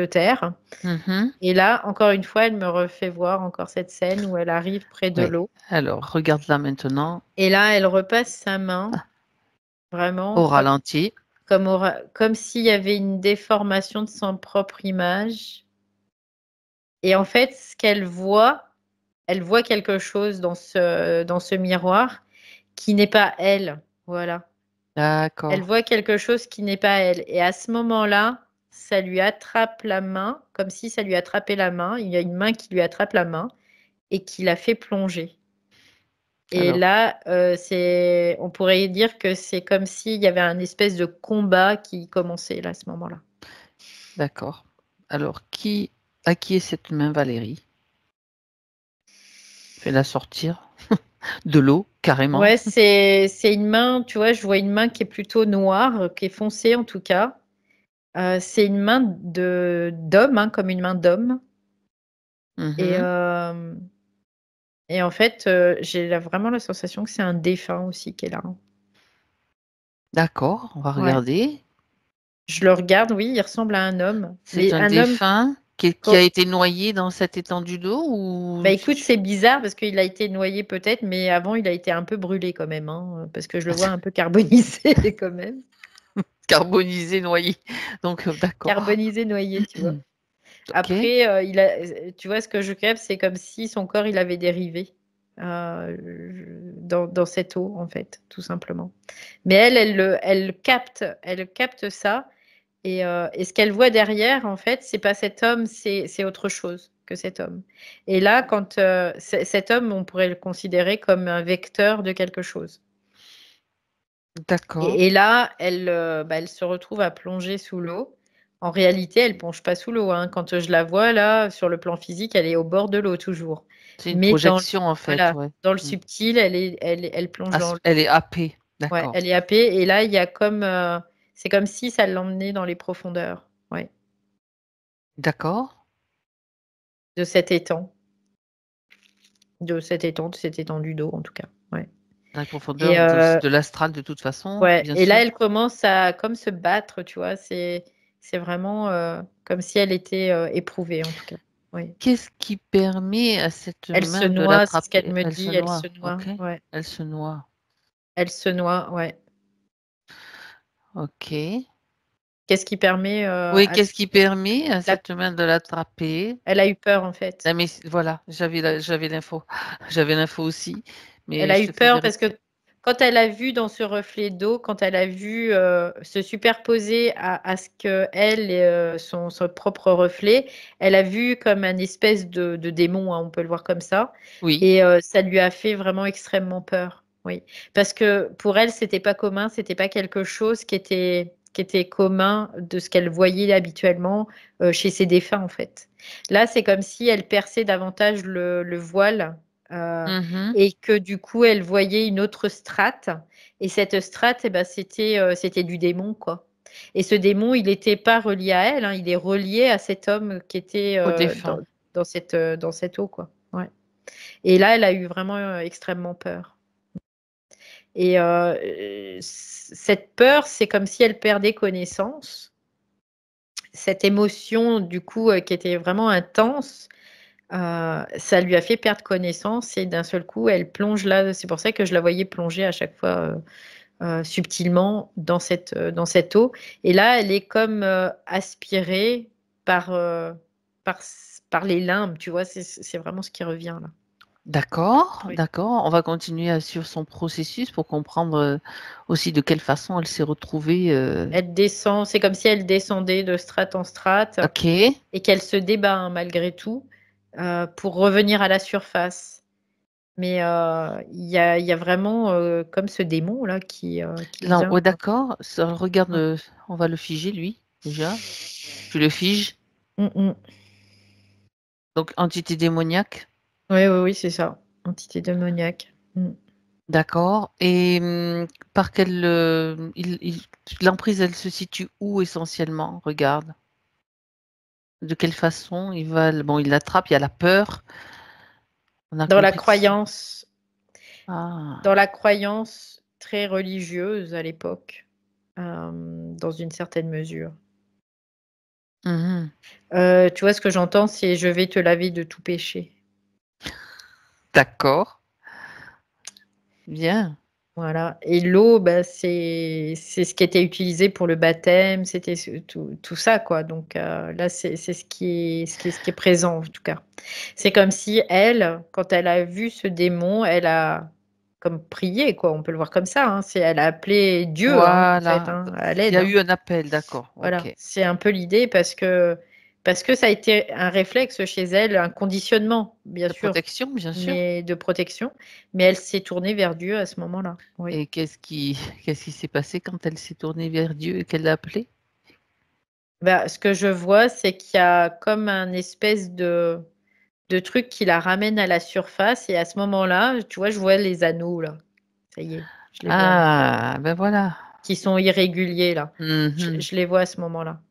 terre. Mhm. Et là, encore une fois, elle me refait voir encore cette scène où elle arrive près de Ouais. l'eau. Alors, regarde là maintenant, Et là, elle repasse sa main, vraiment, au ralenti. comme s'il y avait une déformation de son propre image. Et en fait, ce qu'elle voit, elle voit quelque chose dans ce miroir qui n'est pas elle. Voilà. Elle D'accord. voit quelque chose qui n'est pas elle. Et à ce moment-là, ça lui attrape la main, comme si ça lui attrapait la main. Il y a une main qui lui attrape la main et qui la fait plonger. Et Alors, là, on pourrait dire que c'est comme s'il y avait un espèce de combat qui commençait là, à ce moment-là. d'accord. Alors, à qui est cette main, Valérie? Fais-la sortir de l'eau, carrément. Ouais, c'est une main, tu vois, je vois une main qui est plutôt noire, qui est foncée en tout cas. C'est une main d'homme, hein, comme une main d'homme. Et, Mhm. euh, et en fait, vraiment la sensation que c'est un défunt aussi qui est là. D'accord, on va Ouais. regarder. Je le regarde, oui, il ressemble à un homme. C'est Mais un un homme, défunt qui a été noyé dans cette étendue d'eau ou bah écoute, c'est bizarre parce qu'il a été noyé peut-être, mais avant il a été un peu brûlé quand même, hein, parce que je le vois un peu carbonisé quand même. carbonisé, noyé. Donc, d'accord. Carbonisé, noyé, tu vois. Ok, Après, tu vois, ce que je capte, c'est comme si son corps, il avait dérivé dans cette eau, en fait, tout simplement. Mais elle capte ça. Et ce qu'elle voit derrière, en fait, c'est pas cet homme, c'est autre chose que cet homme. Et là, quand cet homme, on pourrait le considérer comme un vecteur de quelque chose. d'accord. Et là, elle se retrouve à plonger sous l'eau. En réalité, elle plonge pas sous l'eau, hein. Quand je la vois là, sur le plan physique, elle est au bord de l'eau toujours. C'est une Mais projection en fait, voilà, ouais. dans le Mm. subtil, elle plonge dans l'eau. Elle est happée, Ouais, d'accord. elle est happée. Et là, il y a c'est comme si ça l'emmenait dans les profondeurs, ouais, D'accord. de cet étang. De cette étendue d'eau en tout cas. Ouais. Dans les Et, profondeurs euh, de l'astral de toute façon, ouais. bien Et là, sûr. elle commence à comme se battre, tu vois. C'est vraiment comme si elle était éprouvée en tout cas. Oui. Qu'est-ce qui permet à cette Elle se main de noie, c'est ce qu'elle l'attraper? me Elle se dit. Elle se noie, noie. ok. Ouais. Elle se noie, Elle se noie. Ouais. ok. Qu'est-ce qui permet Oui, qu'est-ce qui permet à la- cette main de l'attraper? Elle a eu peur en fait. Mais voilà, j'avais l'info. J'avais l'info aussi, Elle mais a je eu te fais peur parce que vérifier. quand elle a vu dans ce reflet d'eau, quand elle a vu se superposer à ce que elle et son propre reflet, elle a vu comme un espèce de démon, hein, on peut le voir comme ça, Oui, et ça lui a fait vraiment extrêmement peur. Oui, parce que pour elle, c'était pas commun, c'était pas quelque chose qui était commun de ce qu'elle voyait habituellement chez ses défunts en fait. Là, c'est comme si elle perçait davantage le voile. euh, mhm, et que du coup, elle voyait une autre strate. Et cette strate, eh ben, c'était du démon, quoi. Et ce démon, il n'était pas relié à elle, hein, il est relié à cet homme qui était au défunt. dans cette eau, quoi. Ouais. Et là, elle a eu vraiment extrêmement peur. Et cette peur, c'est comme si elle perdait connaissance. Cette émotion, du coup, qui était vraiment intense, ça lui a fait perdre connaissance et d'un seul coup, elle plonge là. C'est pour ça que je la voyais plonger à chaque fois subtilement dans cette eau. Et là, elle est comme aspirée par, par, par les limbes, tu vois. C'est vraiment ce qui revient là. D'accord, Oui. d'accord. On va continuer sur son processus pour comprendre aussi de quelle façon elle s'est retrouvée. Elle descend, c'est comme si elle descendait de strate en strate Ok. et qu'elle se débat hein, malgré tout pour revenir à la surface. Mais il y a vraiment comme ce démon là qui Là, vient. ouais, d'accord. Regarde, Ouais. on va le figer lui déjà. Tu le figes. Mm. Donc entité démoniaque. Oui, oui, oui, c'est ça. Entité démoniaque. Mm. D'accord. Et par quelle l'emprise, elle se situe où essentiellement? Regarde. De quelle façon il va. Bon, il l'attrape. Il y a la peur. On a Dans la compris que croyance, dans ah. la croyance très religieuse à l'époque, dans une certaine mesure. Mhm. Tu vois, ce que j'entends, c'est: «Je vais te laver de tout péché». D'accord. Bien. Voilà et l'eau, bah, c'est ce qui était utilisé pour le baptême, c'était tout ça, quoi donc là, c'est ce qui est présent, en tout cas. C'est comme si elle, quand elle a vu ce démon, elle a comme prié, quoi, on peut le voir comme ça, hein. Elle a appelé Dieu, hein, en fait, Voilà. hein, à Il y l'aide, a hein. eu un appel. D'accord. Voilà, Ok. c'est un peu l'idée parce que ça a été un réflexe chez elle, un conditionnement, bien De sûr, protection, bien sûr. mais de protection, mais elle s'est tournée vers Dieu à ce moment-là, oui. Et qu'est-ce qui s'est passé quand elle s'est tournée vers Dieu et qu'elle l'a appelé? Bah, ce que je vois, c'est qu'il y a comme un espèce de truc qui la ramène à la surface et à ce moment-là, tu vois, je vois les anneaux là, ça y est, je les vois, Ah, ben voilà. qui sont irréguliers là. Je Mhm. je les vois à ce moment-là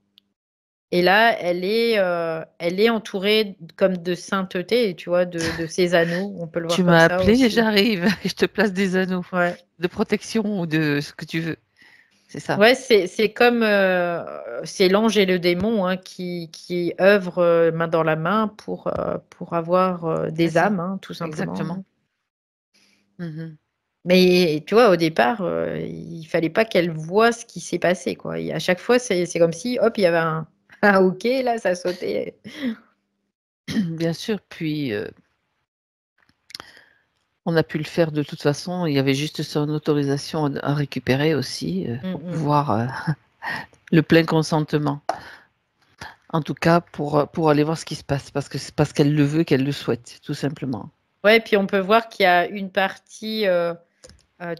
et là, elle est entourée comme de sainteté, tu vois, de ces anneaux, on peut le voir Tu comme m'as ça appelé et aussi. j'arrive. Et je te place des anneaux Ouais. de protection ou de ce que tu veux. C'est ça. Ouais, c'est comme, c'est l'ange et le démon, hein, qui œuvrent, main dans la main pour avoir, C'est des ça. âmes, hein, tout simplement, Exactement. hein. Mhm. Mais tu vois, au départ, il fallait pas qu'elle voie ce qui s'est passé, quoi et à chaque fois, c'est comme si, hop, il y avait un un OK, là, ça sautait. Bien sûr. Puis on a pu le faire de toute façon. Il y avait juste son autorisation à récupérer aussi Mmh pour mh. pouvoir le plein consentement. En tout cas, pour aller voir ce qui se passe, parce que c'est parce qu'elle le veut, qu'elle le souhaite, tout simplement. Ouais, puis on peut voir qu'il y a une partie,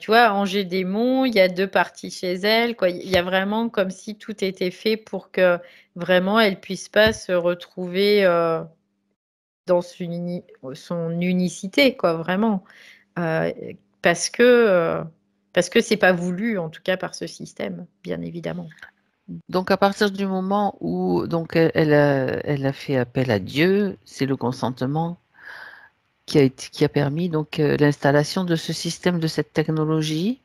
tu vois, ange et démon, il y a 2 parties chez elle, quoi. Il y a vraiment comme si tout était fait pour que vraiment elle puisse pas se retrouver, dans son unicité, quoi, vraiment. Heu, parce que, parce que c'est pas voulu, en tout cas par ce système, bien évidemment. Donc, à partir du moment où donc elle a fait appel à Dieu, c'est le consentement qui a permis donc l'installation de ce système, de cette technologie.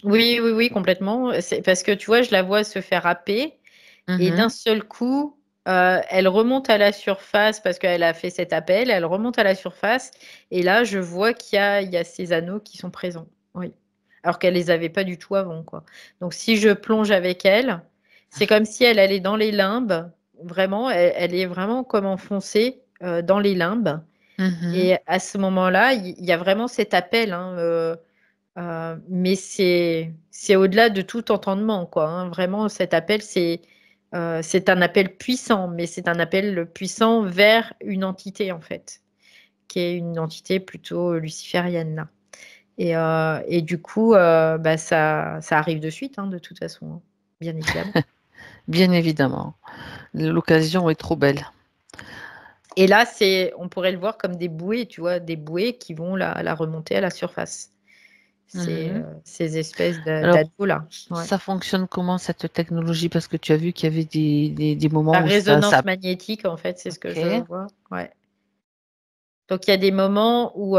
Oui, oui, oui, complètement. C'est parce que tu vois, je la vois se faire happer et d'un Mhm. seul coup, elle remonte à la surface parce qu'elle a fait cet appel, elle remonte à la surface et là, je vois qu'il y a ces anneaux qui sont présents. Oui. Alors qu'elle les avait pas du tout avant, quoi. Donc si je plonge avec elle, c'est comme si elle allait dans les limbes, vraiment, elle est vraiment comme enfoncée, dans les limbes Mhm. et à ce moment-là, il y a vraiment cet appel, hein, mais c'est au-delà de tout entendement, quoi, hein. Vraiment cet appel, c'est un appel puissant, mais c'est un appel puissant vers une entité, en fait, qui est une entité plutôt luciférienne, là et du coup, bah, ça arrive de suite, hein, de toute façon, hein, bien évidemment Bien évidemment. L'occasion est trop belle. et là, on pourrait le voir comme des bouées, tu vois? Des bouées qui vont la remonter à la surface. Mhm. Ces espèces Alors, d'anneaux là, ouais. ça fonctionne comment cette technologie? Parce que tu as vu qu'il y avait des moments La où ça... résonance magnétique, en fait, c'est ce que je Ok. vois, ouais. Donc il y a des moments où,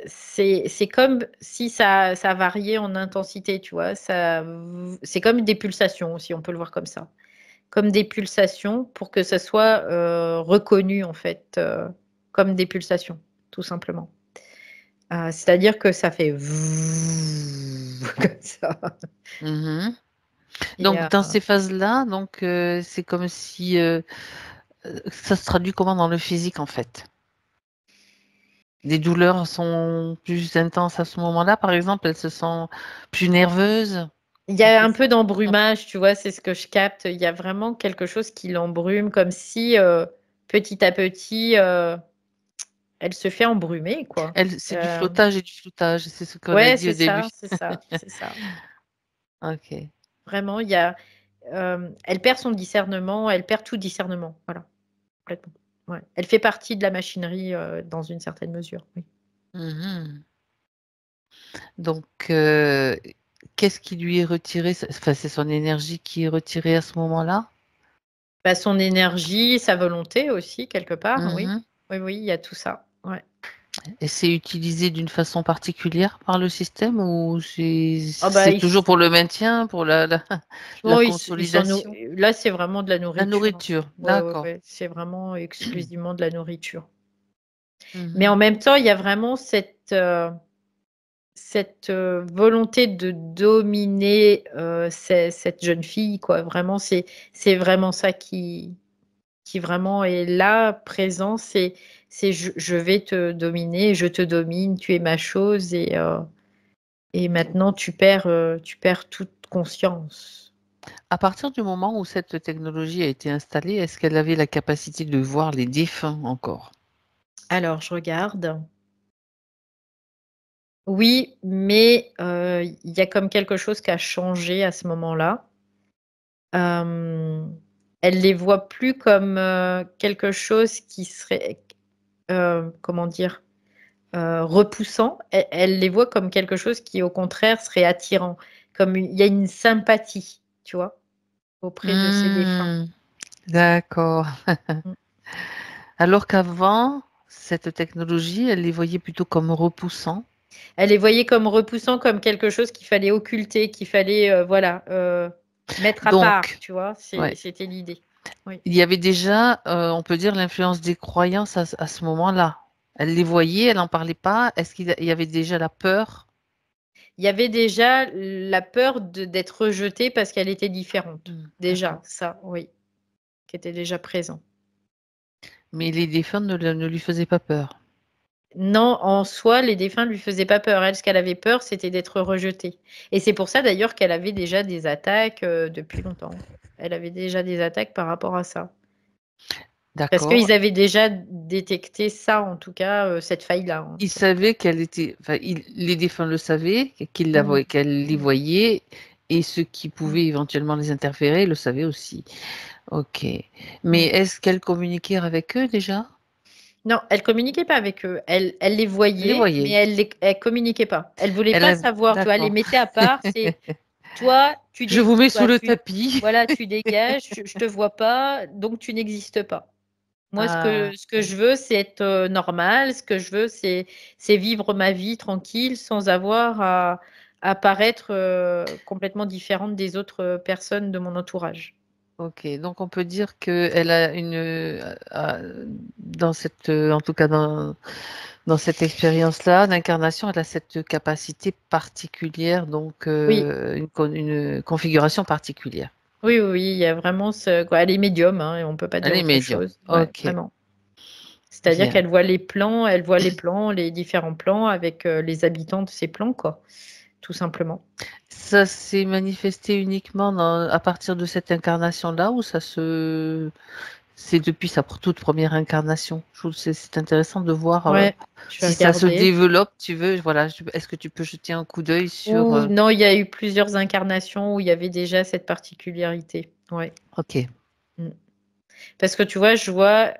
c'est comme si ça variait en intensité, tu vois? C'est comme des pulsations aussi, on peut le voir comme ça. Comme des pulsations pour que ça soit, reconnu, en fait, comme des pulsations, tout simplement. C'est-à-dire que ça fait comme ça Mhm. et Donc, dans ces phases-là, donc c'est comme si ça se traduit comment dans le physique en fait? Les douleurs sont plus intenses à ce moment-là, par exemple, elle se sent plus nerveuse. Il y a un Qu'est-ce peu d'embrumage, tu vois, c'est ce que je capte. Il y a vraiment quelque chose qui l'embrume, comme si petit à petit, elle se fait embrumer, quoi. C'est du flottage et du floutage, c'est ce qu'on a Ouais, dit c'est au début. ça, c'est ça, c'est ça. Ok. Vraiment, il y a, elle perd son discernement, elle perd tout discernement, voilà, complètement. Ouais. Elle fait partie de la machinerie dans une certaine mesure, oui. Mhm. Donc, qu'est-ce qui lui est retiré? Enfin, c'est son énergie qui est retirée à ce moment-là? Bah, son énergie, sa volonté aussi, quelque part, oui. Mhm. Oui, oui, il y a tout ça. Ouais. Et c'est utilisé d'une façon particulière par le système ou Ah bah, c'est toujours pour le maintien, pour la bon, ils s'en consolidation? là, c'est vraiment de la La nourriture, hein. nourriture, Ouais, ouais, d'accord. ouais, c'est vraiment exclusivement de la nourriture. Mais en Mhm. même temps, il y a vraiment cette volonté de dominer cette jeune fille, quoi. Vraiment, c'est vraiment ça qui vraiment est là, présent. C'est je vais te dominer, je te domine, tu es ma chose et maintenant tu perds toute conscience. À partir du moment où cette technologie a été installée, est-ce qu'elle avait la capacité de voir les défunts encore? Alors, je regarde. Oui, mais il y a comme quelque chose qui a changé à ce moment-là. Elle les voit plus comme, quelque chose qui serait, comment dire? Repoussant. Elle les voit comme quelque chose qui, au contraire, serait attirant. Comme il y a une sympathie, tu vois? Auprès de ces défunts. Hmm, d'accord. Mmh. Alors qu'avant, cette technologie, elle les voyait plutôt comme repoussants. Elle les voyait comme repoussant, comme quelque chose qu'il fallait occulter, qu'il fallait, voilà, mettre à part, Donc, tu vois? ouais, C'était l'idée. Oui. il y avait déjà, on peut dire, l'influence des croyances à ce moment-là. Elle les voyait, elle n'en parlait pas. Est-ce qu'il y avait déjà la peur? Il y avait déjà la peur d'être rejetée parce qu'elle était différente. Hmm, Déjà, d'accord. ça, oui, qui était déjà présent. Mais les défunts ne lui faisaient pas peur. Non, en soi, les défunts ne lui faisaient pas peur. Elle, ce qu'elle avait peur, c'était d'être rejetée. Et c'est pour ça d'ailleurs qu'elle avait déjà des attaques depuis longtemps. Elle avait déjà des attaques par rapport à ça. Parce D'accord. qu'ils avaient déjà détecté ça, en tout cas, cette faille-là, hein. Il savait qu'elle était, enfin, les défunts le savaient, Mmh. qu'elle les Mmh. voyait, et ceux qui Mmh. pouvaient éventuellement les interférer le savaient aussi. Ok. Mais Mmh. est-ce qu'elle communiquait avec eux déjà? Non, elle communiquait pas avec eux. Elle les Elle les voyait, mais voyait. elle communiquait pas. Elle voulait Elle pas avait... savoir, tu vois? Elle les D'accord. mettait à part. C'est toi, Je vous mets sous toi, le tapis. voilà, tu dégages, je te vois pas, donc tu n'existes pas. Moi, Ah, ce que je veux, c'est être normale. Ce que je veux, c'est vivre ma vie tranquille sans avoir à paraître complètement différente des autres personnes de mon entourage. ok. Donc on peut dire qu'elle a dans cette, en tout cas dans cette expérience-là d'incarnation, elle a cette capacité particulière, donc Oui. une configuration particulière. Oui, oui, oui, il y a vraiment ce quoi, elle est médium, hein, et on peut pas Elle dire est autre médium. chose. Ouais, Ok, vraiment. C'est-à-dire bien. qu'elle voit les plans, elle voit les plans, les différents plans avec, les habitants de ces plans, quoi, tout simplement. Ça s'est manifesté uniquement à partir de cette incarnation-là ou c'est depuis sa toute première incarnation? Je trouve que c'est intéressant de voir Ouais, je vais si ça se regarder. développe, tu veux, voilà. Est-ce que tu peux jeter un coup d'œil sur... Ou non, il y a eu plusieurs incarnations où il y avait déjà cette particularité. Ouais. Ok. Mmh. Parce que tu vois, je vois,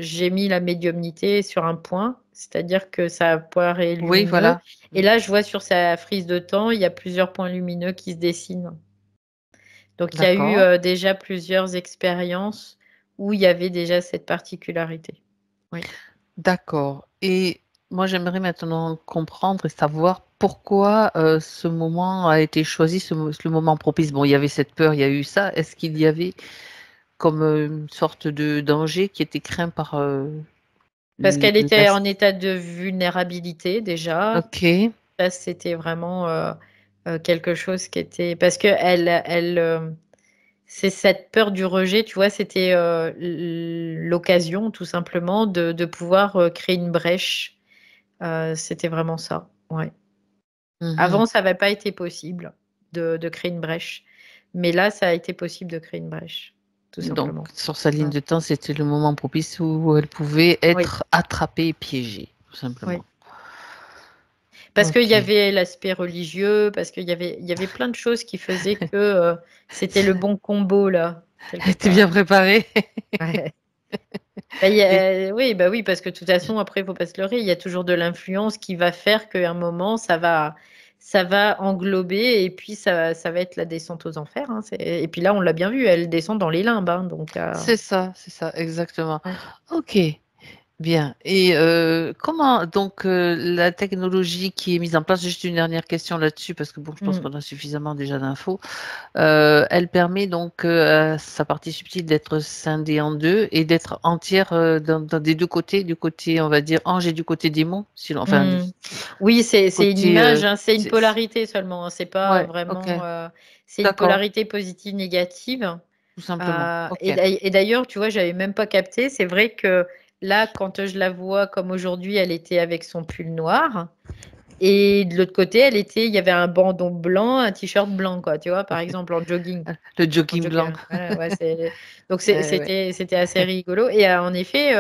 j'ai mis la médiumnité sur un point, c'est-à-dire que sa poire est Oui, lumineux voilà. et là, je vois sur sa frise de temps, il y a plusieurs points lumineux qui se dessinent. Donc il y a eu, D'accord. déjà plusieurs expériences où il y avait déjà cette particularité. Oui. D'accord. Et moi, j'aimerais maintenant comprendre et savoir pourquoi ce moment a été choisi, le moment propice. Bon, il y avait cette peur, il y a eu ça. Est-ce qu'il y avait comme une sorte de danger qui était craint par Parce qu'elle était la... en état de vulnérabilité déjà. Ok, Ça, c'était vraiment, quelque chose qui était parce qu'elle, c'est cette peur du rejet, tu vois? C'était, l'occasion tout simplement de pouvoir, créer une brèche C'était vraiment ça. Ouais. Mhm. Avant, ça n'avait pas été possible de créer une brèche. Mais là, ça a été possible de créer une brèche, tout Donc, simplement. sur sa ligne Ouais. de temps, c'était le moment propice où elle pouvait Oui, être attrapée et piégée, tout oui. simplement. Parce qu'il y Ok. avait l'aspect religieux, parce qu'il y avait plein de choses qui faisaient que c'était le bon combo, là, quelque T'es part. bien préparée. Ouais. Bah, Et- oui, bah oui, parce que de toute façon, après, il ne faut pas se leurrer, il y a toujours de l'influence qui va faire qu'à un moment, ça va englober et puis ça va être la descente aux enfers. Hein. Et puis là, on l'a bien vu, elle descend dans les limbes. Hein, donc, c'est ça, exactement. ouais. Ok. Bien. Et comment donc la technologie qui est mise en place, juste une dernière question là-dessus, parce que bon, je pense Mm. qu'on a suffisamment déjà d'infos. Elle permet donc à sa partie subtile d'être scindée en deux et d'être entière dans des deux côtés, du côté, on va dire, ange et du côté démon, si enfin du Oui, c'est une côté. image, hein, c'est une C'est- polarité seulement. Hein, c'est pas ouais, ok, vraiment. C'est une d'accord, polarité positive, négative. tout simplement. Ok. Et d'ailleurs, tu vois, j'avais même pas capté. C'est vrai que là, quand je la vois comme aujourd'hui, elle était avec son pull noir. Et de l'autre côté, il y avait un bandeau blanc, un t-shirt blanc, quoi, tu vois, par exemple, en jogging. Le En jogging blanc. jogger. Voilà, ouais, donc Ouais. c'était assez rigolo. Et en effet,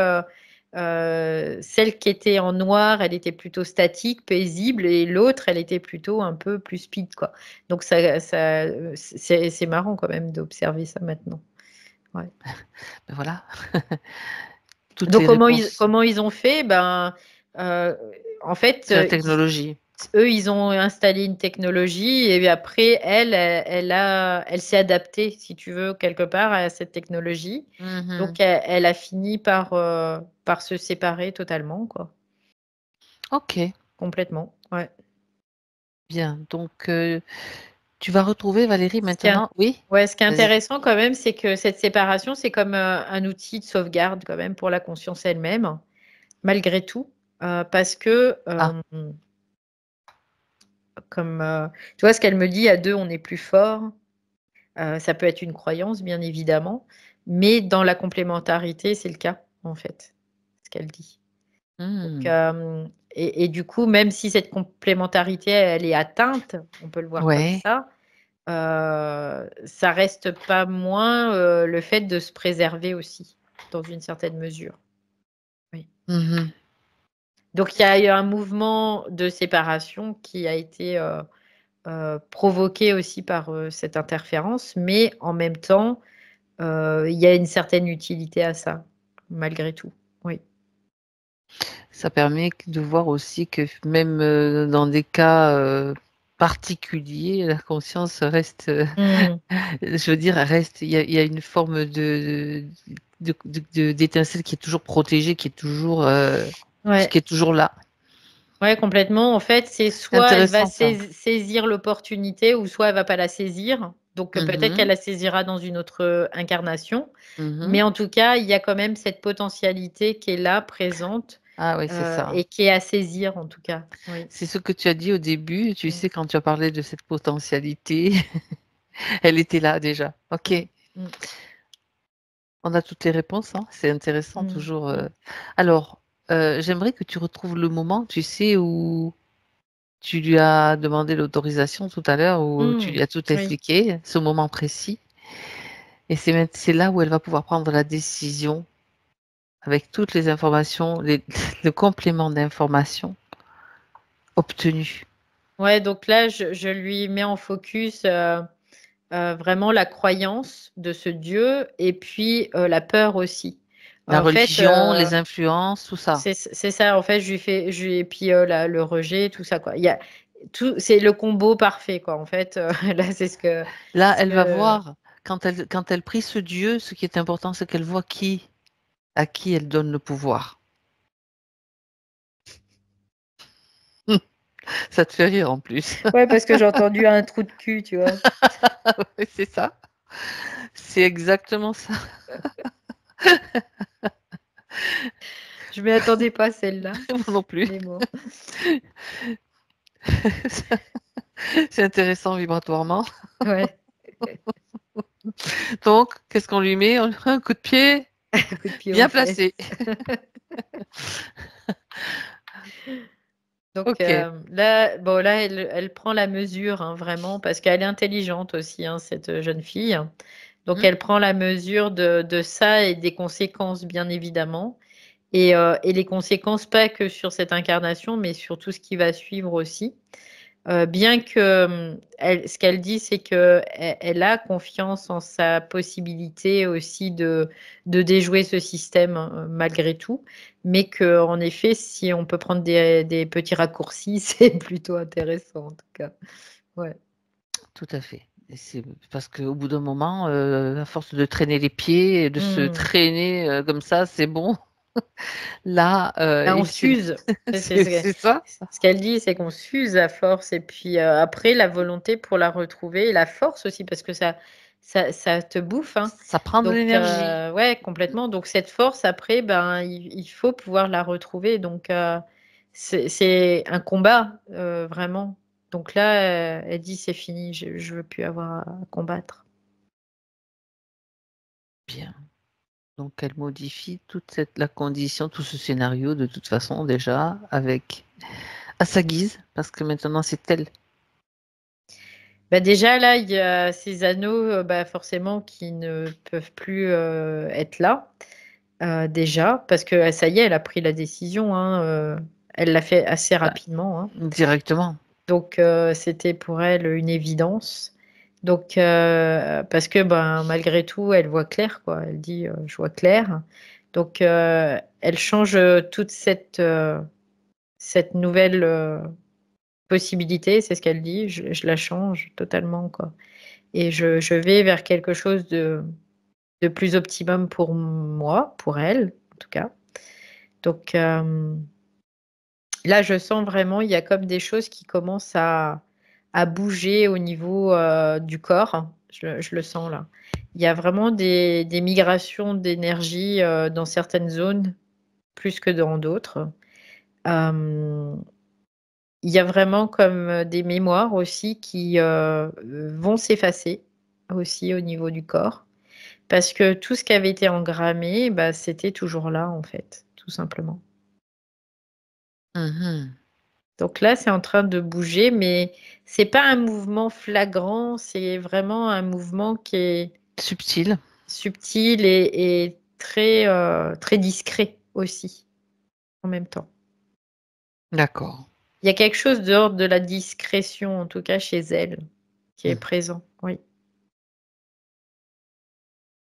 celle qui était en noir, elle était plutôt statique, paisible, et l'autre, elle était plutôt un peu plus speed, quoi. Donc c'est marrant quand même d'observer ça maintenant. Ouais. Ben voilà, toutes Donc les réponses. comment ils ont fait? Ben, euh, en fait, C'est la technologie. eux, ils ont installé une technologie et après, elle s'est adaptée, si tu veux, quelque part à cette technologie. Mhm. Donc, elle a fini par se séparer totalement, quoi. Ok, Complètement. Ouais. bien. Donc, tu vas retrouver Valérie Ce qui est, maintenant. Oui, ouais, ce qui est vas-y. intéressant quand même, c'est que cette séparation, c'est comme un outil de sauvegarde quand même pour la conscience elle-même, malgré tout, parce que Ah, comme tu vois ce qu'elle me dit, à deux, on est plus fort. Ça peut être une croyance, bien évidemment, mais dans la complémentarité, c'est le cas, en fait, ce qu'elle dit. Donc, hmm. et du coup, même si cette complémentarité, elle est atteinte, on peut le voir comme Ouais. ça reste pas moins le fait de se préserver aussi, dans une certaine mesure. Oui. Mhm. Donc, il y a eu un mouvement de séparation qui a été provoqué aussi par cette interférence, mais en même temps, il y a une certaine utilité à ça, malgré tout. Oui. Ça permet de voir aussi que même dans des cas particuliers, la conscience reste, Mm. je veux dire, reste, il y a une forme d'étincelle qui est toujours protégée, Ouais. qui est toujours là. Ouais, complètement. En fait, c'est C'est soit elle va intéressant ça. saisir l'opportunité, ou soit elle va pas la saisir. Donc peut-être qu'elle Mhm, la saisira dans une autre incarnation. mhm. Mais en tout cas, il y a quand même cette potentialité qui est là, présente, Ah oui, c'est ça. et qui est à saisir, en tout cas. Oui. C'est ce que tu as dit au début, tu Mm, sais, quand tu as parlé de cette potentialité, elle était là déjà. Ok, mm, mm, on a toutes les réponses, hein. C'est intéressant mm, toujours. mm, Alors, j'aimerais que tu retrouves le moment, tu sais, où tu lui as demandé l'autorisation tout à l'heure, où tu mm. lui as tout Oui. expliqué, ce moment précis. Et c'est là où elle va pouvoir prendre la décision avec toutes les informations, le complément d'informations obtenu. Ouais, donc là, je lui mets en focus vraiment la croyance de ce Dieu et puis la peur aussi. La En fait, religion, les influences, tout ça. c'est ça. En fait, et puis le rejet, tout ça quoi. Il y a tout, c'est le combo parfait quoi. En fait, là, Là, c'est ce elle va que voir, quand elle prie ce Dieu, ce qui est important, c'est qu'elle voit à qui elle donne le pouvoir. Ça te fait rire en plus. ouais, parce que j'ai entendu un trou de cul, tu vois. Oui, c'est ça. C'est exactement ça. Je m'y attendais pas celle-là, Moi non plus. mais bon. C'est intéressant vibratoirement. Ouais, Donc, qu'est-ce qu'on lui met? Un coup de pied un coup de pied aux bien placé. fesses. Donc Ok. là, bon, là, elle prend la mesure, hein, vraiment, parce qu'elle est intelligente aussi, hein, cette jeune fille. Donc, Mhm. elle prend la mesure de ça et des conséquences, bien évidemment. Et les conséquences, pas que sur cette incarnation, mais sur tout ce qui va suivre aussi. Bien que ce qu'elle dit, c'est qu'elle a confiance en sa possibilité aussi de déjouer ce système, malgré tout, mais qu'en effet, si on peut prendre des petits raccourcis, c'est plutôt intéressant en tout cas. Ouais. Tout à fait. Et c'est parce qu'au bout d'un moment, à force de traîner les pieds et de se Hmm. traîner comme ça, c'est bon. Là, Là, on s'use. c'est ça. Ce qu'elle dit, c'est qu'on s'use à force. Et puis après, la volonté pour la retrouver, et la force aussi, parce que ça te bouffe, hein. Ça prend de Donc, l'énergie. ouais, complètement. Donc, cette force, après, ben, il faut pouvoir la retrouver. Donc, c'est un combat, vraiment. Donc là, elle dit, c'est fini, je ne veux plus avoir à combattre. Bien. Donc, elle modifie la condition, tout ce scénario de toute façon déjà avec à sa guise, parce que maintenant c'est elle. Bah déjà, là, il y a ces anneaux, bah, forcément, qui ne peuvent plus être là. Déjà, parce que ça y est, elle a pris la décision, hein, elle l'a fait assez Bah, rapidement, hein. directement. Donc, c'était pour elle une évidence. Donc, parce que ben, malgré tout, elle voit clair, quoi. Elle dit, je vois clair. Donc, elle change toute cette nouvelle possibilité, c'est ce qu'elle dit. Je la change totalement, quoi. Et je vais vers quelque chose de plus optimum pour moi, pour elle, en tout cas. Donc là, je sens vraiment, il y a comme des choses qui commencent à bouger au niveau du corps. Je le sens là. Il y a vraiment des migrations d'énergie dans certaines zones plus que dans d'autres. Euh, il y a vraiment comme des mémoires aussi qui vont s'effacer aussi au niveau du corps. Parce que tout ce qui avait été engrammé, bah, c'était toujours là, en fait, tout simplement. Mhm. Donc là, c'est en train de bouger, mais c'est pas un mouvement flagrant, c'est vraiment un mouvement qui est Subtil. subtil et très, très discret aussi, en même temps. D'accord. Il y a quelque chose d'ordre de la discrétion, en tout cas chez elle, qui est Mhm. présent. Oui.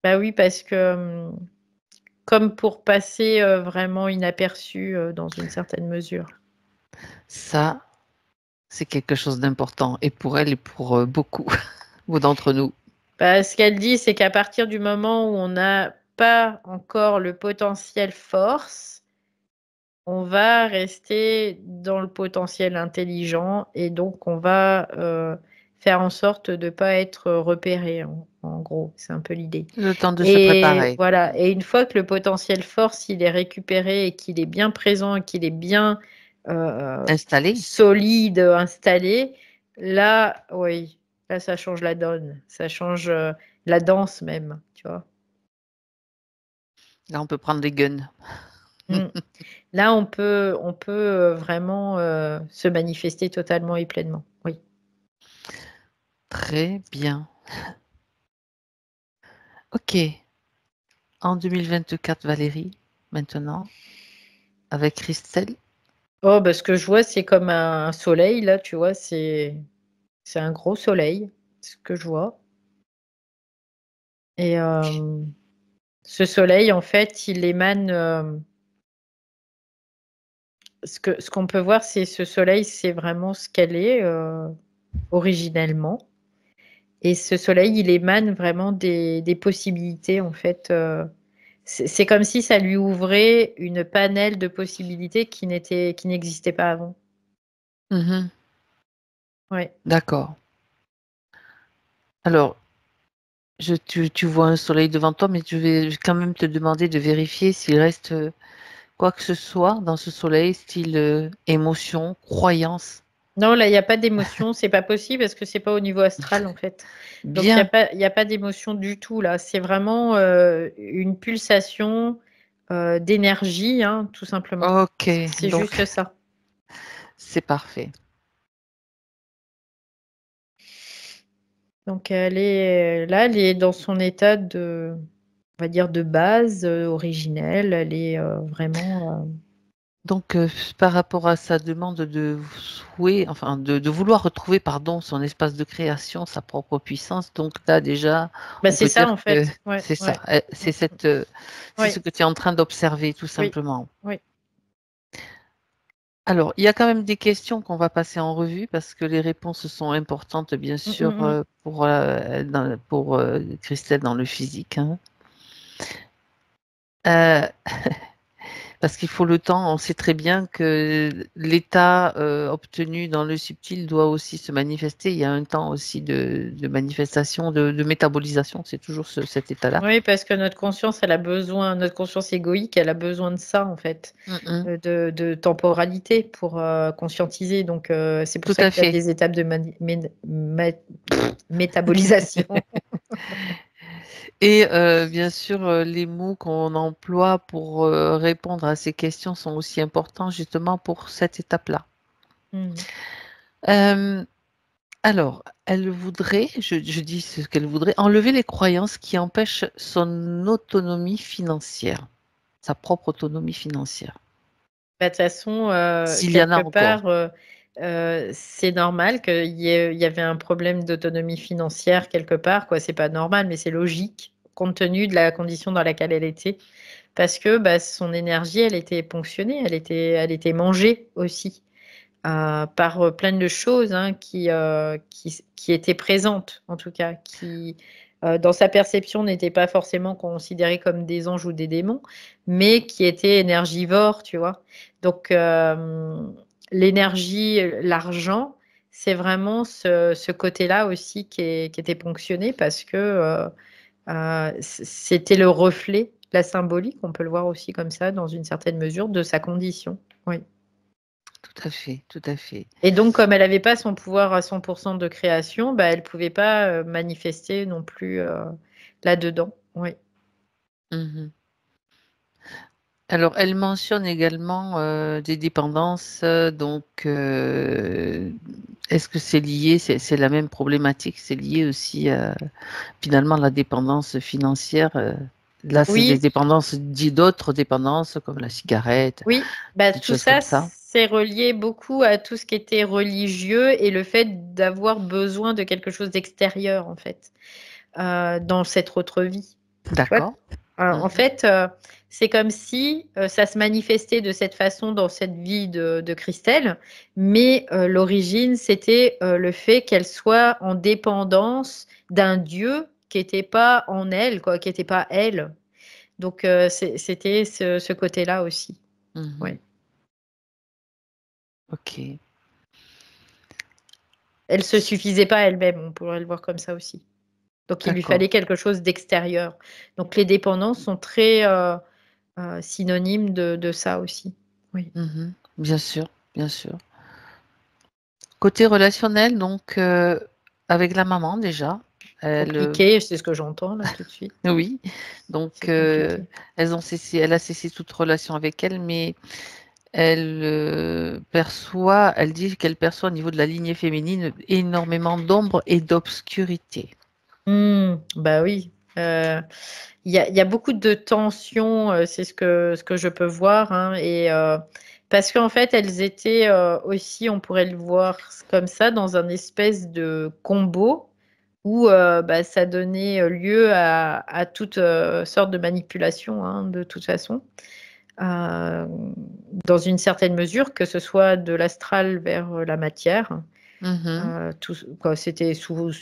Bah oui, parce que comme pour passer vraiment inaperçu dans une certaine mesure. Ça, c'est quelque chose d'important, et pour elle et pour beaucoup d'entre nous. Bah, ce qu'elle dit, c'est qu'à partir du moment où on n'a pas encore le potentiel force, on va rester dans le potentiel intelligent et donc on va faire en sorte de ne pas être repéré, en gros. C'est un peu l'idée. Le temps de se Et préparer. voilà. Et une fois que le potentiel force, il est récupéré et qu'il est bien présent et qu'il est bien Installé. solide, installé, là, oui, là, ça change la donne. Ça change la danse même, tu vois. Là, on peut prendre des guns. Mm. Là, on peut vraiment se manifester totalement et pleinement. Oui. Très bien. Ok. En 2024, Valérie, maintenant, avec Christelle. Oh, bah, ce que je vois, c'est comme un soleil, là, tu vois, c'est un gros soleil, ce que je vois. Et ce soleil, en fait, il émane. Ce qu'on peut voir, c'est ce soleil, c'est vraiment ce qu'elle est originellement. Et ce soleil, il émane vraiment des possibilités, en fait. C'est comme si ça lui ouvrait une panel de possibilités qui n'existait pas avant. Mhm. Ouais. D'accord. Alors, tu vois un soleil devant toi, mais je vais quand même te demander de vérifier s'il reste quoi que ce soit dans ce soleil, style émotion, croyance. Non, là, il n'y a pas d'émotion, c'est pas possible parce que c'est pas au niveau astral, en fait. Donc, Bien. il y a pas d'émotion du tout, là. C'est vraiment une pulsation d'énergie, hein, tout simplement. Ok. C'est Donc, juste ça. c'est parfait. Donc elle est dans son état de, on va dire, de base, originelle. Elle est vraiment. Donc, par rapport à sa demande de souhait, enfin de vouloir retrouver, pardon, son espace de création, sa propre puissance, donc là déjà, Bah, on c'est peut ça dire en que fait. Ouais, c'est ça, ouais. c'est c'est ce Oui, que tu es en train d'observer, tout oui, simplement. oui. Alors, il y a quand même des questions qu'on va passer en revue parce que les réponses sont importantes, bien Mm, sûr, mm, mm. pour Christelle dans le physique, hein. Euh, Parce qu'il faut le temps, on sait très bien que l'état obtenu dans le subtil doit aussi se manifester. Il y a un temps aussi de manifestation, de métabolisation, c'est toujours cet état-là. Oui, parce que notre conscience, elle a besoin, notre conscience égoïque, elle a besoin de ça en fait, Mm. de temporalité pour conscientiser. Donc c'est pour Tout ça à qu'il y a fait. des étapes de métabolisation. Et bien sûr, les mots qu'on emploie pour répondre à ces questions sont aussi importants justement pour cette étape-là. Mm. Euh, Alors, elle voudrait, je dis ce qu'elle voudrait, enlever les croyances qui empêchent son autonomie financière, sa propre autonomie financière, Bah, de toute façon, s'il y en a quelque encore. part, c'est normal il y avait un problème d'autonomie financière quelque part, quoi. C'est pas normal, mais c'est logique, compte tenu de la condition dans laquelle elle était. Parce que bah, son énergie, elle était ponctionnée, elle était mangée aussi par plein de choses hein, qui étaient présentes, en tout cas, qui, dans sa perception, n'étaient pas forcément considérées comme des anges ou des démons, mais qui étaient énergivores, tu vois. Donc, l'énergie, l'argent, c'est vraiment ce côté-là aussi qui était ponctionné parce que c'était le reflet, la symbolique, on peut le voir aussi comme ça, dans une certaine mesure, de sa condition. Oui. Tout à fait, tout à fait. Et donc, comme elle n'avait pas son pouvoir à 100% de création, bah, elle ne pouvait pas manifester non plus là-dedans. Oui. Mhm. Alors, elle mentionne également des dépendances, donc est-ce que c'est lié, c'est la même problématique, c'est lié aussi finalement la dépendance financière. Là, c'est des Oui, dépendances, dit d'autres dépendances comme la cigarette, oui. Bah, des tout choses comme ça, ça. c'est relié beaucoup à tout ce qui était religieux et le fait d'avoir besoin de quelque chose d'extérieur, en fait, dans cette autre vie. Tu vois, D'accord. En Mhm. fait, c'est comme si ça se manifestait de cette façon dans cette vie de Christelle, mais l'origine, c'était le fait qu'elle soit en dépendance d'un Dieu qui n'était pas en elle, quoi, qui n'était pas elle. Donc, c'était ce côté-là aussi. Mhm. Ouais. Ok, Elle se suffisait pas elle-même, on pourrait le voir comme ça aussi. Donc, il lui d'accord. fallait quelque chose d'extérieur. Donc, les dépendances sont très synonymes de ça aussi. Oui. Mhm. Bien sûr, bien sûr. Côté relationnel, donc avec la maman déjà, elle, Compliqué, c'est ce que j'entends là tout de suite. oui, donc C'est compliqué. elle a cessé toute relation avec elle, mais elle perçoit, elle dit qu'elle perçoit au niveau de la lignée féminine énormément d'ombre et d'obscurité. Bah oui. Il y a beaucoup de tensions, c'est ce que je peux voir, hein, et parce qu'en fait, elles étaient aussi, on pourrait le voir comme ça, dans un espèce de combo où bah, ça donnait lieu à toutes sortes de manipulations, hein, de toute façon. Euh, dans une certaine mesure, que ce soit de l'astral vers la matière. Mhm. Quoi, c'était surtout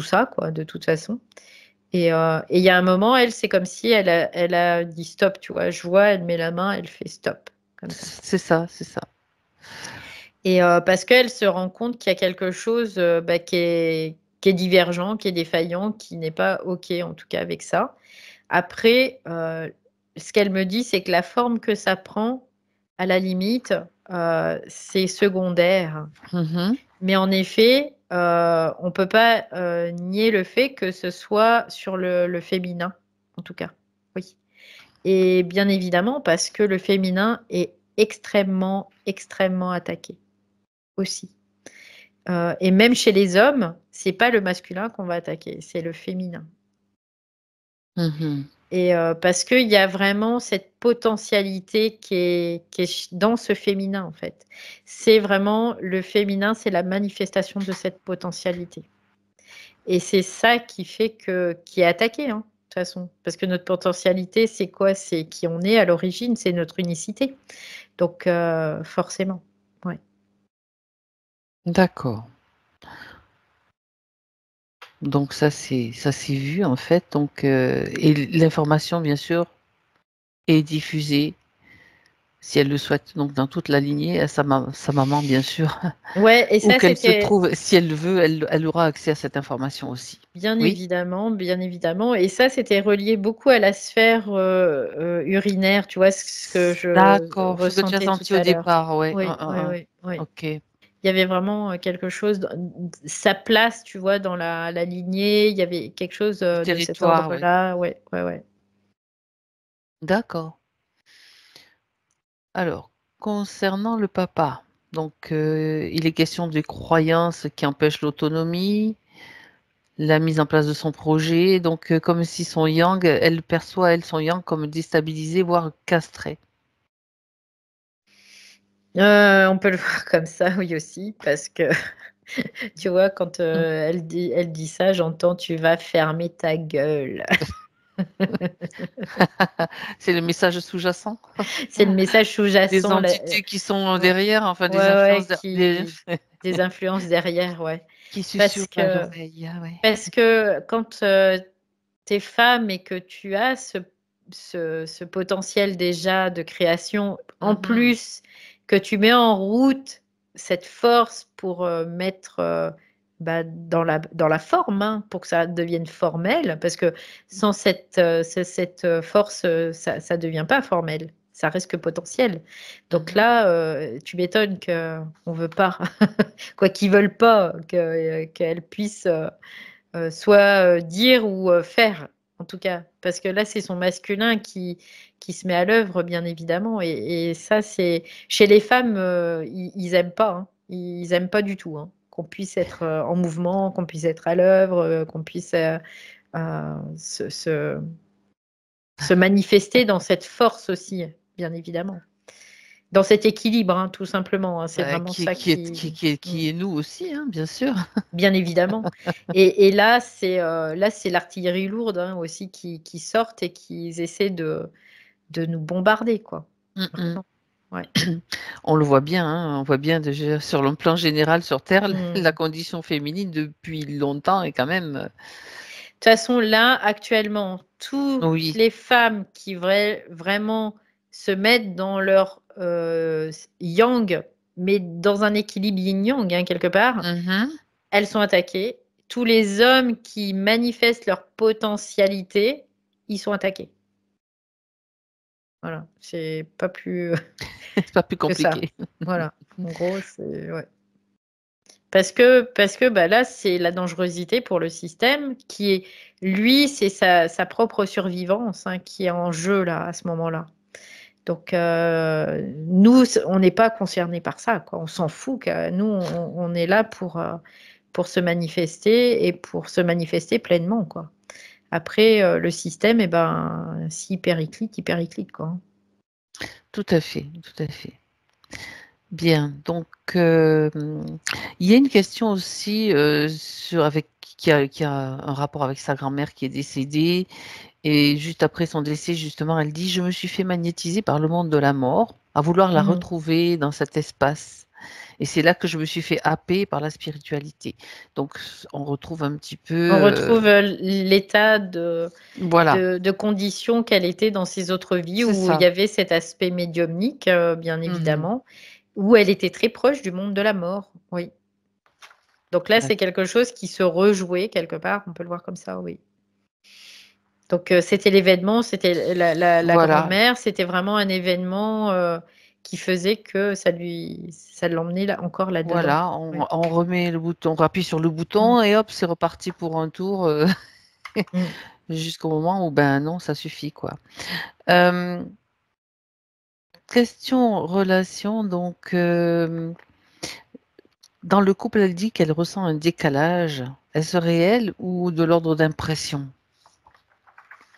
ça, quoi, de toute façon. Et il y a un moment, elle, c'est comme si elle a dit stop, tu vois. Je vois, elle met la main, elle fait stop, comme ça. C'est ça, c'est ça. Et parce qu'elle se rend compte qu'il y a quelque chose bah, qui est divergent, qui est défaillant, qui n'est pas OK, en tout cas, avec ça. Après, ce qu'elle me dit, c'est que la forme que ça prend, à la limite, c'est secondaire. Mhm. Mais en effet, on ne peut pas nier le fait que ce soit sur le féminin, en tout cas. Oui. Et bien évidemment, parce que le féminin est extrêmement, extrêmement attaqué. aussi. Et même chez les hommes, c'est pas le masculin qu'on va attaquer, c'est le féminin. Mhm. Et parce qu'il y a vraiment cette potentialité qui est dans ce féminin, en fait. C'est vraiment le féminin, c'est la manifestation de cette potentialité. Et c'est ça qui fait qui est attaqué, hein, de toute façon. Parce que notre potentialité, c'est quoi? C'est qui on est à l'origine, c'est notre unicité. Donc, forcément, ouais. D'accord. Donc ça c'est vu en fait. Donc et l'information bien sûr est diffusée si elle le souhaite donc dans toute la lignée à sa maman bien sûr Ouais, et où ça, qu'elle se c'était trouve si elle le veut elle aura accès à cette information aussi. bien Oui. évidemment, bien évidemment. Et ça, c'était relié beaucoup à la sphère urinaire, tu vois, ce que je D'accord. Ce que tu as ressentais tout senti au à l'heure. départ, ouais. Oui, oui, oui, oui. Ok. Il y avait vraiment quelque chose, sa place, tu vois, dans la lignée, il y avait quelque chose Le de cet territoire, ouais. ordre-là. Ouais, ouais, ouais. D'accord. Alors, concernant le papa, donc il est question des croyances qui empêchent l'autonomie, la mise en place de son projet, donc comme si son yang, elle perçoit elle son yang comme déstabilisé, voire castré. On peut le voir comme ça, oui aussi, parce que tu vois, quand Mm. elle dit ça, j'entends tu vas fermer ta gueule. C'est le message sous-jacent. C'est le message Des sous-jacent, entités qui sont ouais, derrière, enfin des ouais, ouais, influences des influences derrière, ouais. qui Parce susurrent à que, l'oreille. Ah ouais. quand tu es femme et que tu as ce potentiel déjà de création, en Mhm. plus que tu mets en route cette force pour mettre bah, dans la forme, hein, pour que ça devienne formel, parce que sans cette force, ça ne devient pas formel. Ça reste que potentiel. Donc Mhm. là, tu m'étonnes qu'on ne veut pas, quoi qu'ils veulent pas, qu'elle puisse soit dire ou faire, en tout cas. Parce que là, c'est son masculin qui se met à l'œuvre, bien évidemment. Et ça, c'est chez les femmes, ils aiment pas, hein. Ils aiment pas du tout, hein, qu'on puisse être en mouvement, qu'on puisse être à l'œuvre, qu'on puisse euh, se, se- se manifester dans cette force aussi, bien évidemment. Dans cet équilibre, hein, tout simplement, hein. C'est vraiment ça qui. Qui est nous aussi, hein, bien sûr. Bien évidemment. Et là, c'est l'artillerie lourde, hein, aussi qui sortent et qui essaient de nous bombarder, quoi. Mm, mm. Vraiment. Ouais. On le voit bien, hein, on voit bien déjà sur le plan général sur Terre, Mm. la condition féminine depuis longtemps est quand même, De toute façon, là, actuellement, toutes oui. les femmes qui vraiment se mettent dans leur yang, mais dans un équilibre yin-yang, hein, quelque part, Mhm. elles sont attaquées. Tous les hommes qui manifestent leur potentialité, ils sont attaqués. Voilà, c'est pas plus C'est pas plus que ça. compliqué. Voilà, en gros, c'est ouais. Parce que bah, là, c'est la dangerosité pour le système qui est, lui, c'est sa propre survivance, hein, qui est en jeu là, à ce moment-là. Donc, nous, on n'est pas concernés par ça, quoi. On s'en fout, nous, on est là pour se manifester et pour se manifester pleinement, quoi. Après, le système, eh ben, s'il périclite, il périclite, quoi. Tout à fait, tout à fait. Bien, donc il y a une question aussi qui a un rapport avec sa grand-mère qui est décédée et juste après son décès, justement, elle dit, je me suis fait magnétiser par le monde de la mort, à vouloir la Mhm. retrouver dans cet espace. Et c'est là que je me suis fait happer par la spiritualité. Donc, on retrouve un petit peu, On retrouve l'état voilà, de condition qu'elle était dans ses autres vies, c'est où il ça. y avait cet aspect médiumnique, bien Mhm. évidemment, où elle était très proche du monde de la mort. Oui. Donc là, c'est D'accord. quelque chose qui se rejouait quelque part, on peut le voir comme ça, oui. Donc c'était l'événement, c'était la Voilà, grand-mère, c'était vraiment un événement qui faisait que ça l'emmenait encore là-dedans. voilà, Oui. on remet le bouton, on appuie sur le Mm, bouton et hop, c'est reparti pour un tour mm. jusqu'au moment où, ben non, ça suffit, quoi. Euh, Question relation, donc, Dans le couple, elle dit qu'elle ressent un décalage. Est-ce réel ou de l'ordre d'impression?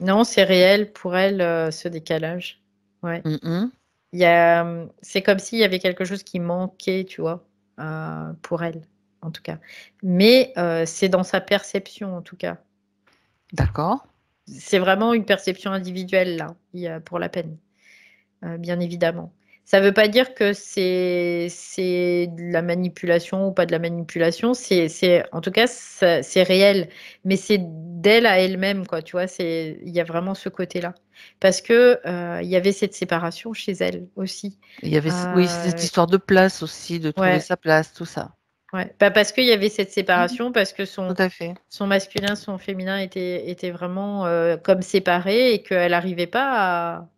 Non, c'est réel pour elle, ce décalage. Ouais. Mhm. C'est comme s'il y avait quelque chose qui manquait, tu vois, pour elle, en tout cas. Mais c'est dans sa perception, en tout cas. D'accord. C'est vraiment une perception individuelle, là, pour la peine, bien évidemment. Ça ne veut pas dire que c'est de la manipulation ou pas de la manipulation. En tout cas, c'est réel. Mais c'est d'elle à elle-même, quoi. Tu vois, il y a vraiment ce côté-là. Parce que il y avait cette séparation chez elle aussi. Il y avait, oui, cette Euh, histoire de place aussi, de trouver ouais, sa place, tout ça. ouais. Bah, parce qu'il y avait cette Mhm. séparation, parce que Tout à fait. son masculin, son féminin étaient vraiment comme séparés et qu'elle n'arrivait pas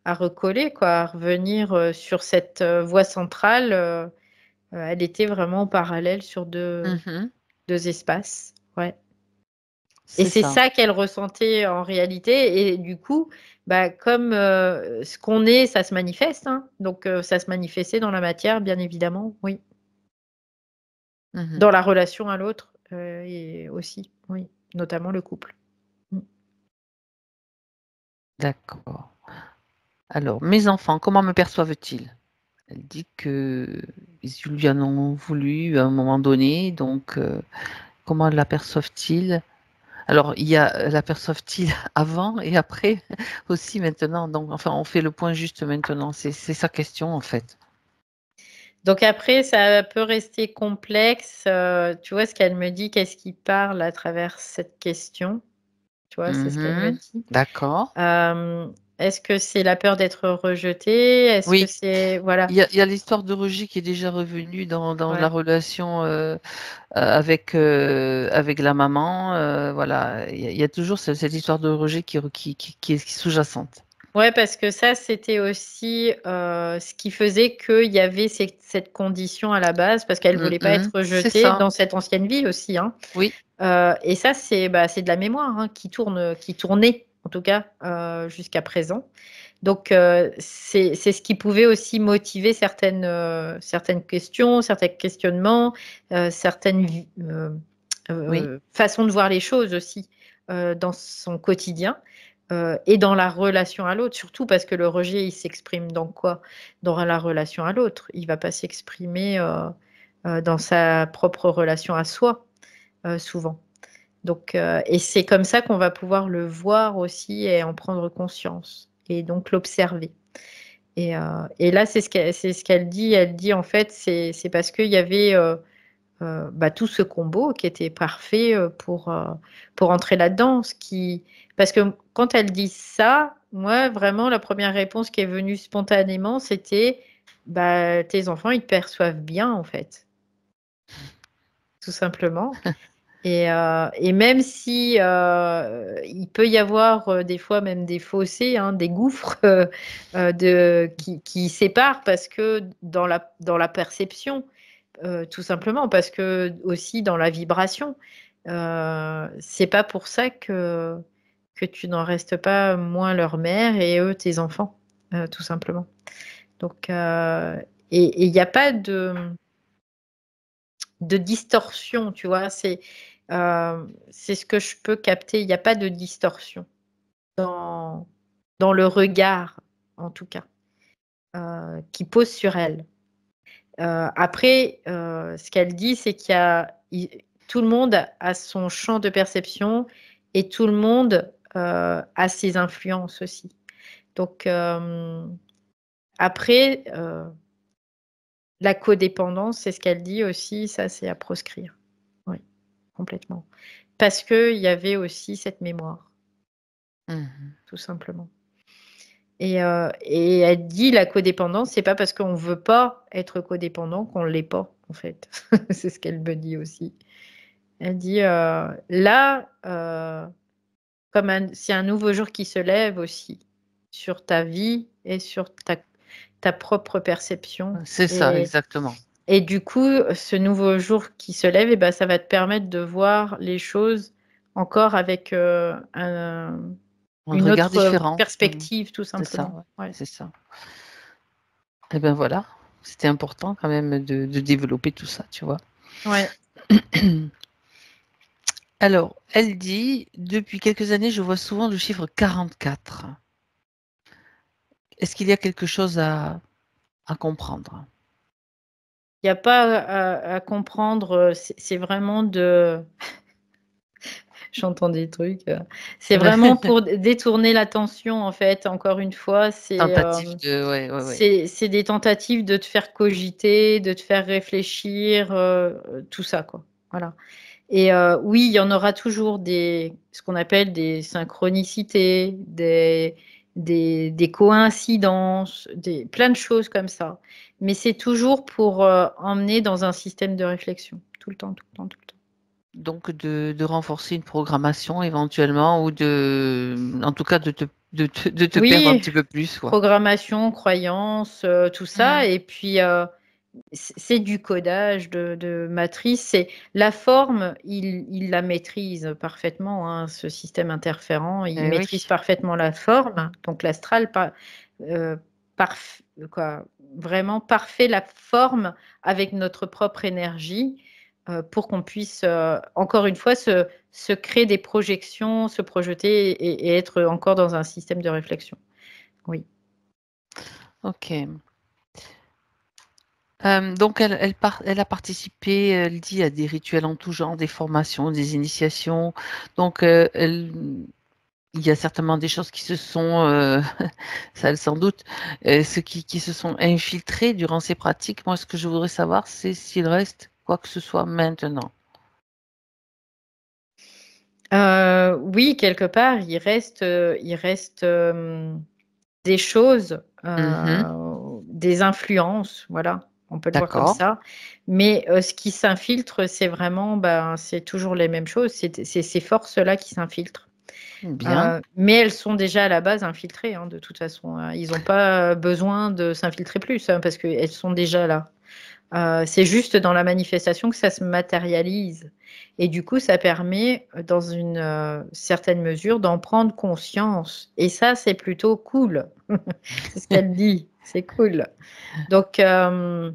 à recoller, quoi, à revenir sur cette voie centrale. Elle était vraiment en parallèle sur Mhm. deux espaces. Ouais. Et C'est c'est ça. ça qu'elle ressentait en réalité. Et du coup, bah, comme ce qu'on est, ça se manifeste, hein. Donc, ça se manifestait dans la matière, bien évidemment, oui. Mhm. Dans la relation à l'autre et aussi, oui, notamment le couple. Mm. D'accord. Alors, mes enfants, comment me perçoivent-ils? Elle dit que ils lui en ont voulu à un moment donné, donc comment l'aperçoivent-ils? Alors, il y a l'aperçoivent-ils avant et après aussi maintenant. Donc, enfin, on fait le point juste maintenant. C'est sa question en fait. Donc après, ça peut rester complexe. Tu vois ce qu'elle me dit, qu'est-ce qui parle à travers cette question? Tu vois, c'est ce qu'elle me Mhm. dit. D'accord. Est-ce que c'est la peur d'être rejetée? Est-ce que Oui, c'est... Voilà, il y a l'histoire de Roger qui est déjà revenue dans la ouais. relation avec la maman. Voilà, il y a toujours cette histoire de Roger qui est sous-jacente. Ouais, parce que ça, c'était aussi ce qui faisait qu'il y avait cette condition à la base, parce qu'elle voulait pas être Mhm. C'est rejetée ça. dans cette ancienne vie aussi, hein. Oui. Et ça, c'est de la mémoire hein, qui tournait, en tout cas, jusqu'à présent. Donc, c'est ce qui pouvait aussi motiver certaines questions, certains questionnements, certaines Oui. façons de voir les choses aussi dans son quotidien et dans la relation à l'autre, surtout parce que le rejet, il s'exprime dans quoi? Dans la relation à l'autre. Il ne va pas s'exprimer dans sa propre relation à soi, souvent. Donc, et c'est comme ça qu'on va pouvoir le voir aussi et en prendre conscience et donc l'observer. Et là, c'est ce qu'elle dit. Elle dit en fait, c'est parce qu'il y avait bah, tout ce combo qui était parfait pour entrer là-dedans. Parce que quand elle dit ça, moi, vraiment, la première réponse qui est venue spontanément, c'était bah, tes enfants, ils te perçoivent bien, en fait, tout simplement. Et même si il peut y avoir des fois même des fossés, hein, des gouffres qui séparent parce que dans la perception, tout simplement, parce que aussi dans la vibration, c'est pas pour ça que tu n'en restes pas moins leur mère et eux tes enfants, tout simplement. Donc, et il n'y a pas de distorsion, tu vois. C'est ce que je peux capter. Il n'y a pas de distorsion dans le regard, en tout cas, qui pose sur elle. Après, ce qu'elle dit, c'est tout le monde a son champ de perception et tout le monde a ses influences aussi. Donc, après, la codépendance, c'est ce qu'elle dit aussi, ça, c'est à proscrire. Oui, complètement. Parce qu'il y avait aussi cette mémoire, Mhm. tout simplement. Et elle dit la codépendance, c'est pas parce qu'on ne veut pas être codépendant qu'on ne l'est pas, en fait. C'est ce qu'elle me dit aussi. Elle dit là, c'est un nouveau jour qui se lève aussi sur ta vie et sur ta propre perception. C'est ça, exactement. Et du coup, ce nouveau jour qui se lève, eh ben, ça va te permettre de voir les choses encore avec Un une regard autre différent. Mhm. perspective, tout C'est ça, simplement. Ouais. c'est ça. Et ben voilà. c'était important quand même de développer tout ça, tu vois. Ouais. Alors, elle dit, depuis quelques années, je vois souvent le chiffre 44. Est-ce qu'il y a quelque chose à comprendre? Il n'y a pas à comprendre, c'est vraiment de... J'entends des trucs. C'est vraiment pour détourner l'attention, en fait. Encore une fois, Tentative de... Ouais. c'est des tentatives de te faire cogiter, de te faire réfléchir, tout ça, quoi. Voilà. Et oui, il y en aura toujours ce qu'on appelle des synchronicités, des coïncidences, plein de choses comme ça. Mais c'est toujours pour emmener dans un système de réflexion, tout le temps, tout le temps, tout le temps. Donc, de renforcer une programmation éventuellement, ou en tout cas, de te perdre un Oui, petit peu plus, quoi. programmation, croyance, tout ça. Et puis, c'est du codage de matrice. C'est la forme, il la maîtrise parfaitement, hein, ce système interférent. Il Eh oui. maîtrise parfaitement la forme. Donc l'astral, euh, vraiment parfait la forme avec notre propre énergie pour qu'on puisse, encore une fois, se créer des projections, se projeter et être encore dans un système de réflexion. Oui. Ok. Donc, elle a participé, elle dit, à des rituels en tout genre, des formations, des initiations. Donc, il y a certainement des choses qui se sont, ça elle sans doute, ceux qui se sont infiltrés durant ces pratiques. Moi, ce que je voudrais savoir, c'est s'il reste quoi que ce soit maintenant. Oui, quelque part, il reste des choses, des influences, voilà, on peut le voir comme D'accord. ça. Mais ce qui s'infiltre, c'est vraiment, c'est toujours les mêmes choses, c'est ces forces-là qui s'infiltrent. Bien. Mais elles sont déjà à la base infiltrées, hein, de toute façon, hein. Ils n'ont pas besoin de s'infiltrer plus, hein, parce qu'elles sont déjà là. C'est juste dans la manifestation que ça se matérialise. Et du coup, ça permet, dans une certaine mesure, d'en prendre conscience. Et ça, c'est plutôt cool. C'est ce qu'elle dit. C'est cool. Donc, dans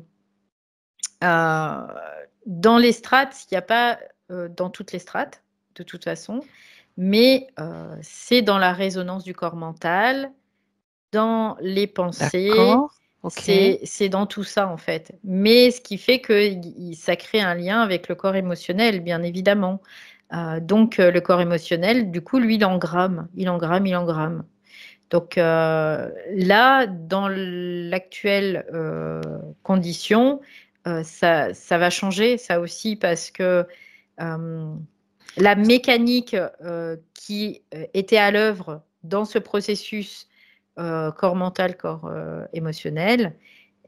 les strates, il n'y a pas dans toutes les strates, de toute façon, mais c'est dans la résonance du corps mental, dans les pensées, D'accord. Ok. c'est dans tout ça en fait. Mais ce qui fait que ça crée un lien avec le corps émotionnel, bien évidemment. Donc le corps émotionnel, du coup, lui, il engramme, il engramme, il engramme. Donc là, dans l'actuelle condition, ça va changer, ça aussi, parce que la mécanique qui était à l'œuvre dans ce processus corps mental, corps émotionnel,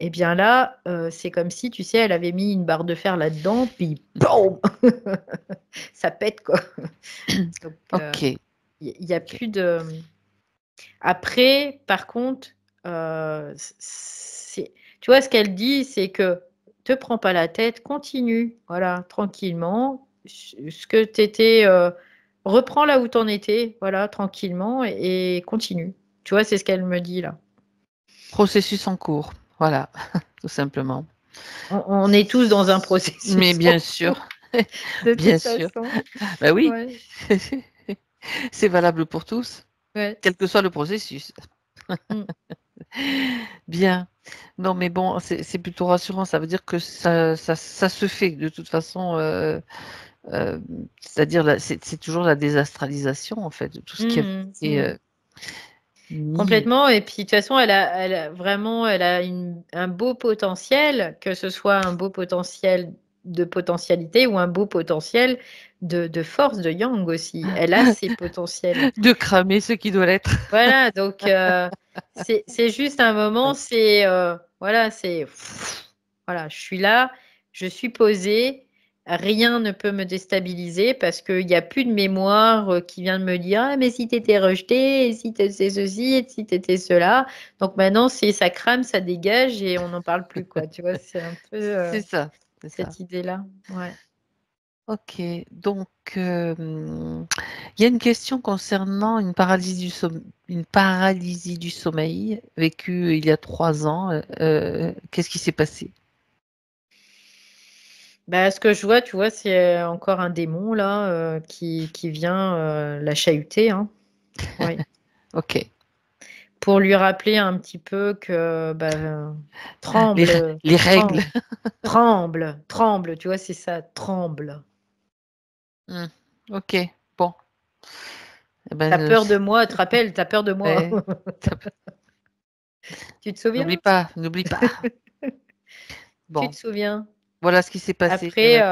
eh bien là, c'est comme si, tu sais, elle avait mis une barre de fer là-dedans, puis boum, ça pète, quoi. Donc, Ok. il n'y a plus de... Après, par contre, tu vois, ce qu'elle dit, c'est que te prends pas la tête, continue, voilà, tranquillement. Ce que tu étais, reprends là où tu en étais, voilà, tranquillement, et continue. Tu vois, c'est ce qu'elle me dit là. Processus en cours. Voilà, tout simplement. On est tous dans un Mais processus en bien sûr, cours, de bien toute sûr. façon. Ben oui, Ouais, c'est valable pour tous, ouais. quel que soit le processus. Mm. Bien. Non, mais bon, c'est plutôt rassurant. Ça veut dire que ça se fait de toute façon. Euh, C'est-à-dire, c'est toujours la désastralisation, en fait, de tout ce qui a Mm, été mm. mis. Complètement. Et puis, de toute façon, elle a vraiment, elle a un beau potentiel, que ce soit un beau potentiel de potentialité ou un beau potentiel de force de Yang aussi. Elle a ses potentiels. De cramer ce qui doit l'être. Voilà. Donc, c'est juste un moment, voilà, voilà, je suis là, je suis posée. Rien ne peut me déstabiliser parce qu'il n'y a plus de mémoire qui vient de me dire ah, mais si tu étais rejeté, et si tu étais ceci, et si tu étais cela. Donc maintenant, ça crame, ça dégage et on n'en parle plus, quoi. Tu vois, c'est un peu C'est ça, c'est ça. cette idée-là. Ouais. Ok, donc Il y a une question concernant une paralysie du sommeil vécue il y a 3 ans. Qu'est-ce qui s'est passé? Bah, ce que je vois, tu vois, c'est encore un démon là qui vient la chahuter, hein. Oui. Ok. Pour lui rappeler un petit peu que Les, tremble, les règles. tremble, tremble, tremble, tu vois, c'est ça, tremble. Ok. Bon. Eh ben, T'as peur de moi, tu te rappelles, t'as peur de moi. ouais. Tu te souviens? N'oublie pas, n'oublie pas. Tu te Bon, souviens? voilà ce qui s'est passé. Après,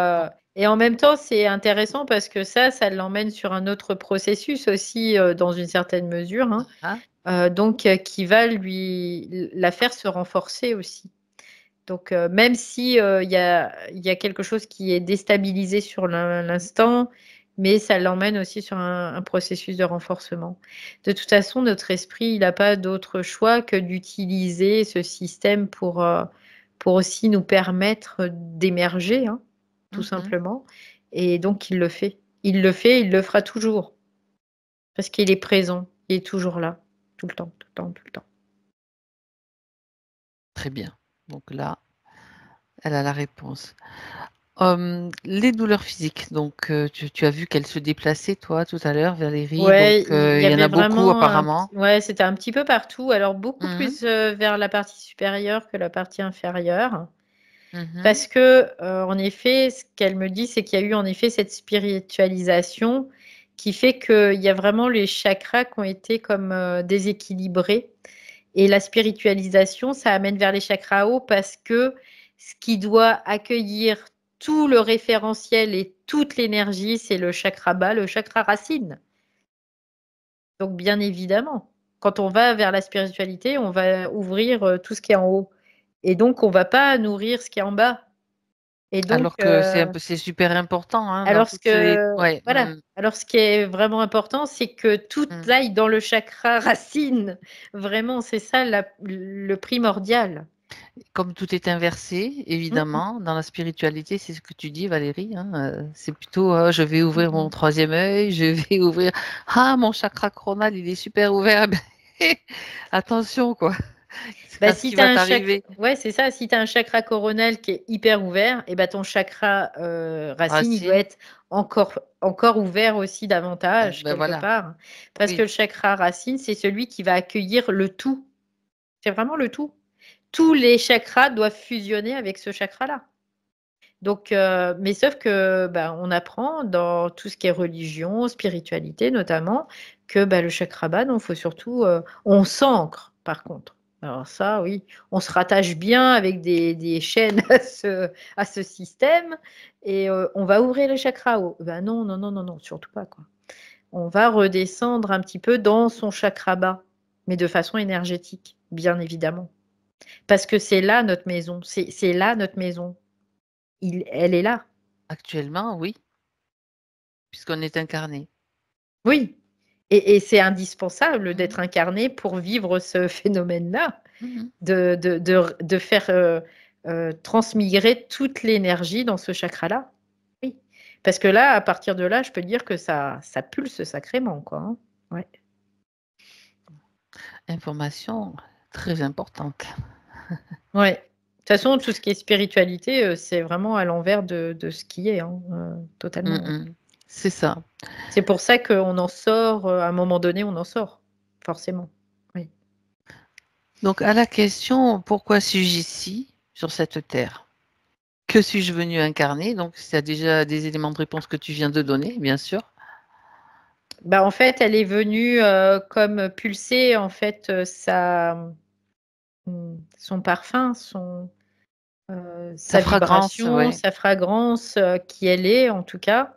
et en même temps, c'est intéressant parce que ça l'emmène sur un autre processus aussi, dans une certaine mesure, hein, Hein. donc qui va la faire se renforcer aussi. Donc, même si il y a quelque chose qui est déstabilisé sur l'instant, mais ça l'emmène aussi sur un processus de renforcement. De toute façon, notre esprit, il n'a pas d'autre choix que d'utiliser ce système pour aussi nous permettre d'émerger, hein, tout Mhm. simplement. Et donc, il le fait. Il le fait, il le fera toujours. Parce qu'il est présent, il est toujours là, tout le temps, tout le temps, tout le temps. Très bien. Donc là, elle a la réponse. Les douleurs physiques. Donc, tu as vu qu'elle se déplaçait, toi, tout à l'heure, Valérie. Donc, Ouais, il y il y en avait a beaucoup, vraiment apparemment. ouais, c'était un petit peu partout. Alors beaucoup Mhm. plus vers la partie supérieure que la partie inférieure. Mhm. Parce que, en effet, ce qu'elle me dit, c'est qu'il y a eu en effet cette spiritualisation qui fait qu'il y a vraiment les chakras qui ont été comme déséquilibrés. Et la spiritualisation, ça amène vers les chakras hauts parce que ce qui doit accueillir tout le référentiel et toute l'énergie, c'est le chakra bas, le chakra racine. Donc bien évidemment, quand on va vers la spiritualité, on va ouvrir, tout ce qui est en haut et donc on va pas nourrir ce qui est en bas et donc Alors que c'est super important, hein, dans alors ce toutes ces. que Ouais. voilà, alors ce qui est vraiment important, c'est que tout Mm. aille dans le chakra racine. Vraiment, c'est ça le primordial. Comme tout est inversé, Mmh évidemment, dans la spiritualité, c'est ce que tu dis, Valérie, hein, c'est plutôt je vais ouvrir mon mh. troisième œil, je vais ouvrir. Ah, mon chakra coronal, il est super ouvert. Attention, quoi, Bah, à ce si qui tu as va un chakra t'arriver. ouais, c'est ça, si tu as un chakra coronal qui est hyper ouvert et bah, ton chakra, racine, il doit Racine, être encore ouvert aussi davantage ben quelque voilà, part. Parce que oui. le chakra racine, c'est celui qui va accueillir le tout. C'est vraiment le tout. Tous les chakras doivent fusionner avec ce chakra-là. Donc, mais sauf que, bah, on apprend dans tout ce qui est religion, spiritualité notamment, que, bah, le chakra bas, non, faut surtout, on s'ancre par contre. Alors ça, oui, on se rattache bien avec des chaînes à ce système et on va ouvrir le chakra haut. Ben non, non, non, non, non, surtout pas, quoi. On va redescendre un petit peu dans son chakra bas, mais de façon énergétique, bien évidemment. Parce que c'est là notre maison, c'est là notre maison. Elle est là. Actuellement, oui, puisqu'on est incarné. Oui et c'est indispensable Mhm. d'être incarné pour vivre ce phénomène-là, Mhm. de faire, transmigrer toute l'énergie dans ce chakra-là. Oui, parce que là, à partir de là, je peux dire que ça pulse sacrément, quoi, hein. Ouais. Information très importante. Ouais. De toute façon, tout ce qui est spiritualité, c'est vraiment à l'envers de ce qui est, hein, totalement, ouais. Mhm. C'est ça. C'est pour ça qu'on en sort, à un moment donné, on en sort, forcément. Oui. Donc, à la question, pourquoi suis-je ici, sur cette terre? Que suis-je venu incarner? Donc, il y a déjà des éléments de réponse que tu viens de donner, bien sûr. Bah, en fait, elle est venue, comme pulser, en fait, son parfum, Sa sa fragrance, vibration, ouais. sa fragrance, qui elle est, en tout cas,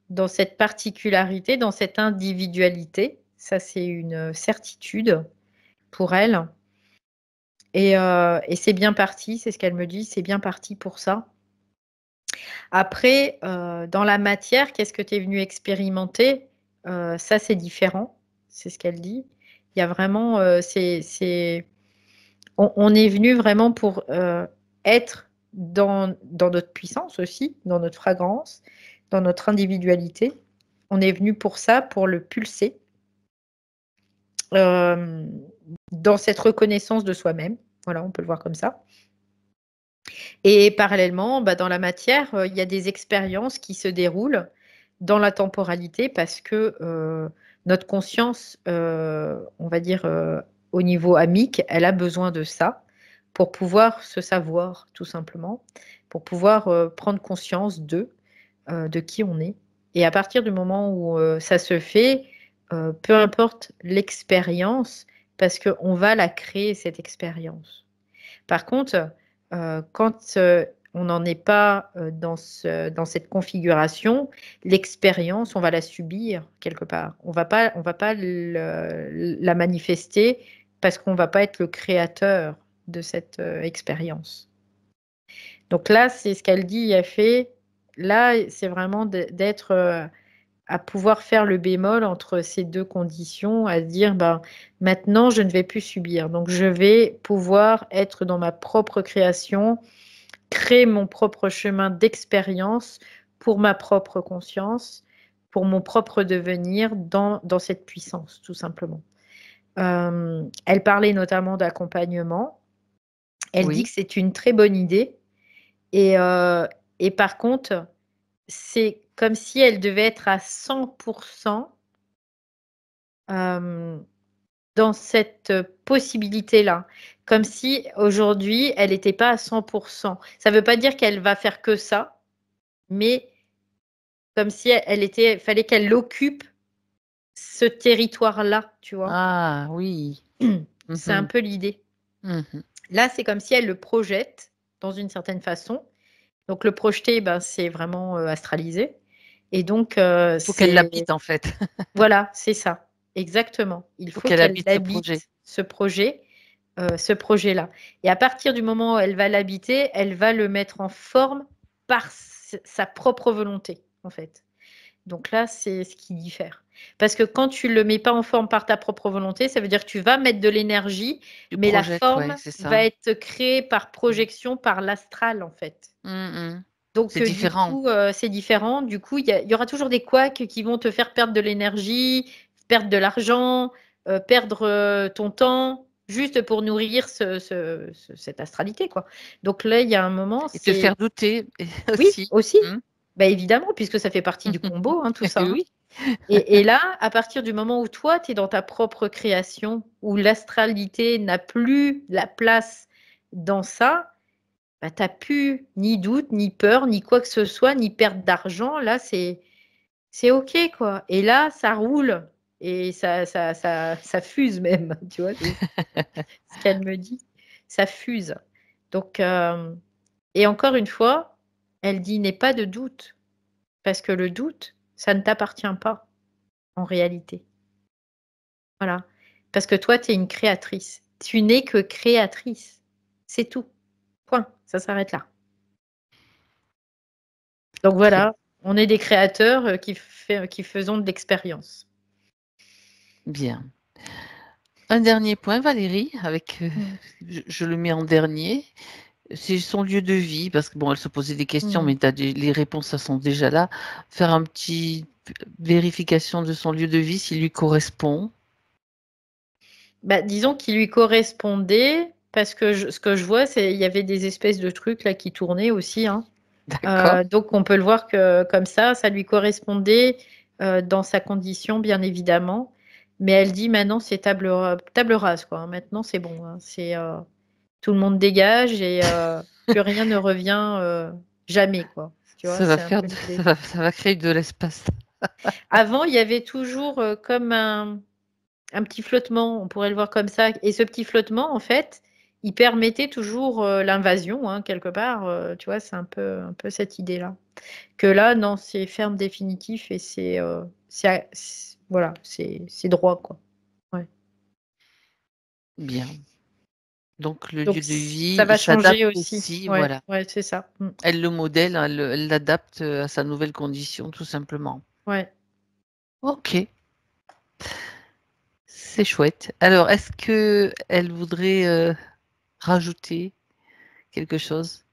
dans cette particularité, dans cette individualité. Ça, c'est une certitude pour elle et c'est bien parti, c'est ce qu'elle me dit, c'est bien parti pour ça. Après, dans la matière, qu'est-ce que tu es venu expérimenter? Ça, c'est différent, c'est ce qu'elle dit. Il y a vraiment, c'est on est venu vraiment pour, être dans notre puissance aussi, dans notre fragrance, dans notre individualité. On est venu pour ça, pour le pulser, dans cette reconnaissance de soi-même. Voilà, on peut le voir comme ça. Et parallèlement, dans la matière, il y a des expériences qui se déroulent dans la temporalité parce que notre conscience, on va dire au niveau amique, elle a besoin de ça pour pouvoir se savoir, tout simplement, pour pouvoir prendre conscience de qui on est. Et à partir du moment où ça se fait, peu importe l'expérience, parce qu'on va la créer, cette expérience. Par contre, quand on n'en est pas dans cette configuration, l'expérience, on va la subir quelque part. On va pas la manifester parce qu'on ne va pas être le créateur de cette expérience. Donc là, c'est ce qu'elle dit, elle fait. Là, c'est vraiment d'être à pouvoir faire le bémol entre ces deux conditions, à se dire, maintenant, je ne vais plus subir. Donc, je vais pouvoir être dans ma propre création, créer mon propre chemin d'expérience pour ma propre conscience, pour mon propre devenir dans cette puissance, tout simplement. Elle parlait notamment d'accompagnement. Elle dit que c'est une très bonne idée. Et par contre, c'est comme si elle devait être à 100% dans cette possibilité-là. Comme si aujourd'hui, elle n'était pas à 100%. Ça ne veut pas dire qu'elle va faire que ça, mais comme si fallait qu'elle occupe ce territoire-là, tu vois. Ah oui. C'est un peu l'idée. Là, c'est comme si elle le projette dans une certaine façon. Donc, le projeter, c'est vraiment astraliser. Et donc, il faut qu'elle l'habite, en fait. Voilà, c'est ça. Exactement. Il faut qu'elle habite ce projet-là. Et à partir du moment où elle va l'habiter, elle va le mettre en forme par sa propre volonté, en fait. Donc là, c'est ce qui diffère. Parce que quand tu ne le mets pas en forme par ta propre volonté, ça veut dire que tu vas mettre de l'énergie, mais la forme va être créée par projection, par l'astral, en fait. Donc, c'est différent. Du coup, c'est différent. Du coup, il y aura toujours des couacs qui vont te faire perdre de l'énergie, perdre de l'argent, perdre ton temps, juste pour nourrir cette astralité, quoi. Donc là, il y a un moment, et te faire douter aussi. Oui, aussi. Évidemment, puisque ça fait partie du combo, tout ça. Oui. Et là, à partir du moment où toi, tu es dans ta propre création, où l'astralité n'a plus la place dans ça, tu n'as plus ni doute, ni peur, ni quoi que ce soit, ni perte d'argent. Là, c'est OK, quoi. Et là, ça roule. Et ça fuse même, tu vois, c'est ce qu'elle me dit. Ça fuse. Donc, et encore une fois, elle dit, n'aie pas de doute. Parce que le doute, ça ne t'appartient pas, en réalité. Voilà. Parce que toi, tu es une créatrice. Tu n'es que créatrice. C'est tout. Point. Ça s'arrête là. Donc voilà, on est des créateurs qui faisons de l'expérience. Bien. Un dernier point, Valérie, je le mets en dernier. C'est son lieu de vie, parce que elle se posait des questions, mais les réponses, elles sont déjà là. Faire un petit vérification de son lieu de vie, s'il lui correspond. Disons qu'il lui correspondait, parce que ce que je vois, c'est il y avait des espèces de trucs là qui tournaient aussi. Donc on peut le voir que comme ça lui correspondait dans sa condition, bien évidemment. Mais elle dit maintenant c'est table rase, quoi. Maintenant c'est bon. C'est tout le monde dégage et plus rien ne revient jamais, quoi. Tu vois, ça va créer de l'espace. Avant, il y avait toujours comme un petit flottement, on pourrait le voir comme ça. Et ce petit flottement, en fait, il permettait toujours l'invasion, quelque part. Tu vois, c'est un peu cette idée-là. Que là, non, c'est ferme définitif et voilà, c'est droit, quoi. Ouais. Bien. Donc, le lieu de vie, ça va changer aussi. Voilà. Ouais, c'est ça. Elle le modèle, elle l'adapte à sa nouvelle condition, tout simplement. Ouais. Ok. C'est chouette. Alors, est-ce qu'elle voudrait rajouter quelque chose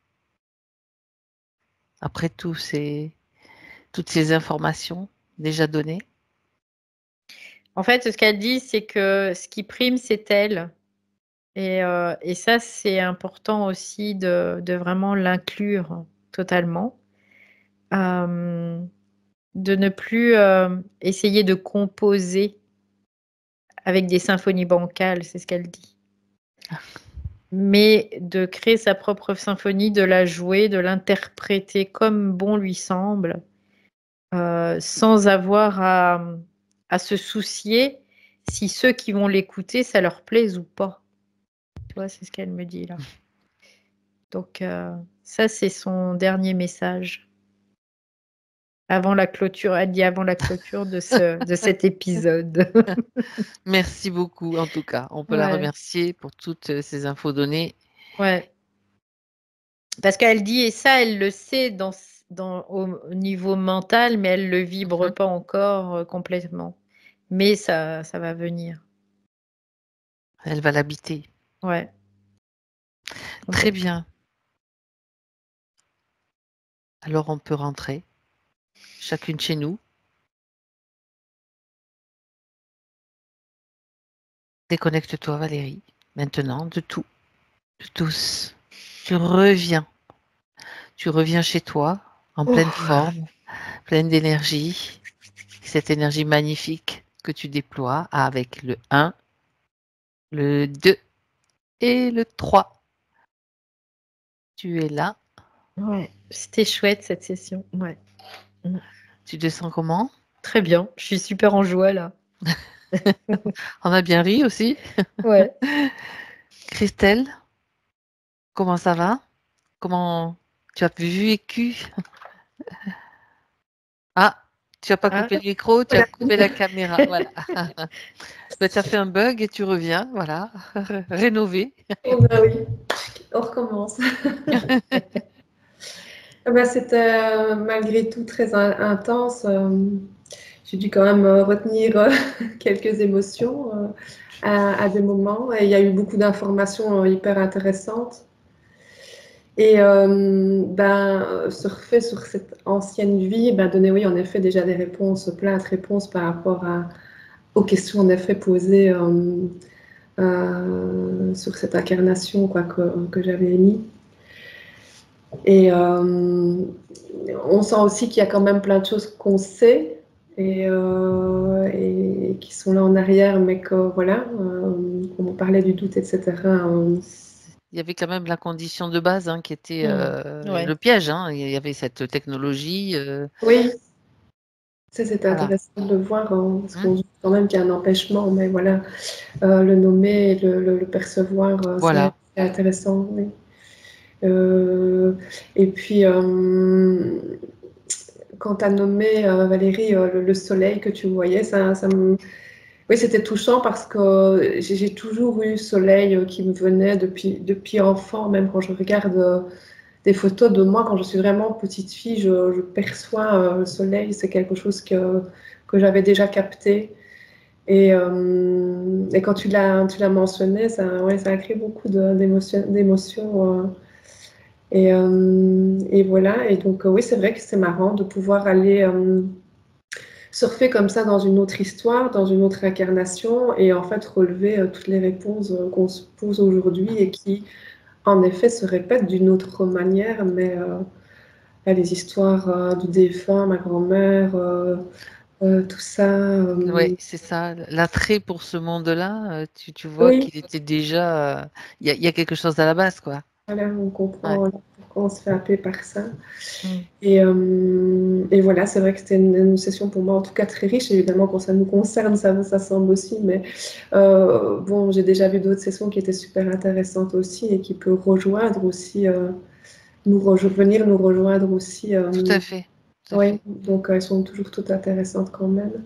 après toutes ces informations déjà donné? En fait, ce qu'elle dit, c'est que ce qui prime, c'est elle. Et ça, c'est important aussi de vraiment l'inclure totalement. De ne plus essayer de composer avec des symphonies bancales, c'est ce qu'elle dit. Mais de créer sa propre symphonie, de la jouer, de l'interpréter comme bon lui semble, sans avoir à se soucier si ceux qui vont l'écouter, ça leur plaise ou pas. Tu vois, c'est ce qu'elle me dit là. Donc ça, c'est son dernier message. Avant la clôture, elle dit avant la clôture de cet épisode. Merci beaucoup, en tout cas. On peut la Ouais, remercier pour toutes ces infos données. ouais. Parce qu'elle dit, et ça, elle le sait au niveau mental, mais elle le vibre pas encore complètement. Mais ça va venir. Elle va l'habiter. Ouais. Très bien. Alors, on peut rentrer, chacune chez nous. Déconnecte-toi, Valérie, maintenant, de tout, de tous. Tu reviens. Tu reviens chez toi, en pleine forme, pleine d'énergie. Cette énergie magnifique que tu déploies avec le 1, le 2 et le 3. Tu es là. Ouais. C'était chouette cette session. Ouais. Tu te sens comment? Très bien. Je suis super en joie là. On a bien ri aussi. Ouais. Christelle, comment ça va? Comment tu as vécu? Ah, tu n'as pas Ah, coupé le micro, tu as Voilà. coupé la caméra. Voilà. Ben, tu as fait un bug et tu reviens. Voilà. Rénové. Oh, bah oui, on recommence. C'était malgré tout très intense. J'ai dû quand même retenir quelques émotions à des moments. Et il y a eu beaucoup d'informations hyper intéressantes. Et surfer sur cette ancienne vie, donner, oui, en effet, déjà des réponses, plein de réponses par rapport aux questions en effet posées sur cette incarnation quoi, que j'avais émis. Et on sent aussi qu'il y a quand même plein de choses qu'on sait et qui sont là en arrière, mais que voilà, comme on parlait du doute, etc. Il y avait quand même la condition de base qui était ouais. le piège. Il y avait cette technologie. Oui, c'était Voilà. intéressant de le voir, parce qu'on dit quand même qu'il y a un empêchement, mais voilà, le nommer et le percevoir, Voilà. c'est intéressant. Oui. Et puis, quand tu as nommé, Valérie, le soleil que tu voyais, oui, c'était touchant parce que j'ai toujours eu soleil qui me venait depuis enfant, même quand je regarde des photos de moi, quand je suis vraiment petite fille, je perçois le soleil, c'est quelque chose que j'avais déjà capté. Et quand tu l'as mentionné, ça a créé beaucoup d'émotions. Et voilà, et donc oui, c'est vrai que c'est marrant de pouvoir aller surfer comme ça dans une autre histoire, dans une autre incarnation, et en fait relever toutes les réponses qu'on se pose aujourd'hui et qui, en effet, se répètent d'une autre manière, mais les histoires du défunt, ma grand-mère, tout ça. Oui, c'est ça. L'attrait pour ce monde-là, tu vois Oui, qu'il était déjà. Il y a quelque chose à la base, quoi. voilà, on Ouais. comprend pourquoi on se fait appeler par ça. Mm. Et voilà, c'est vrai que c'était une session pour moi en tout cas très riche. Évidemment, quand ça nous concerne, ça semble aussi. Mais bon, j'ai déjà vu d'autres sessions qui étaient super intéressantes aussi et qui peuvent rejoindre aussi, venir nous rejoindre aussi. Tout à fait. Tout à Oui, fait. donc elles sont toujours toutes intéressantes quand même.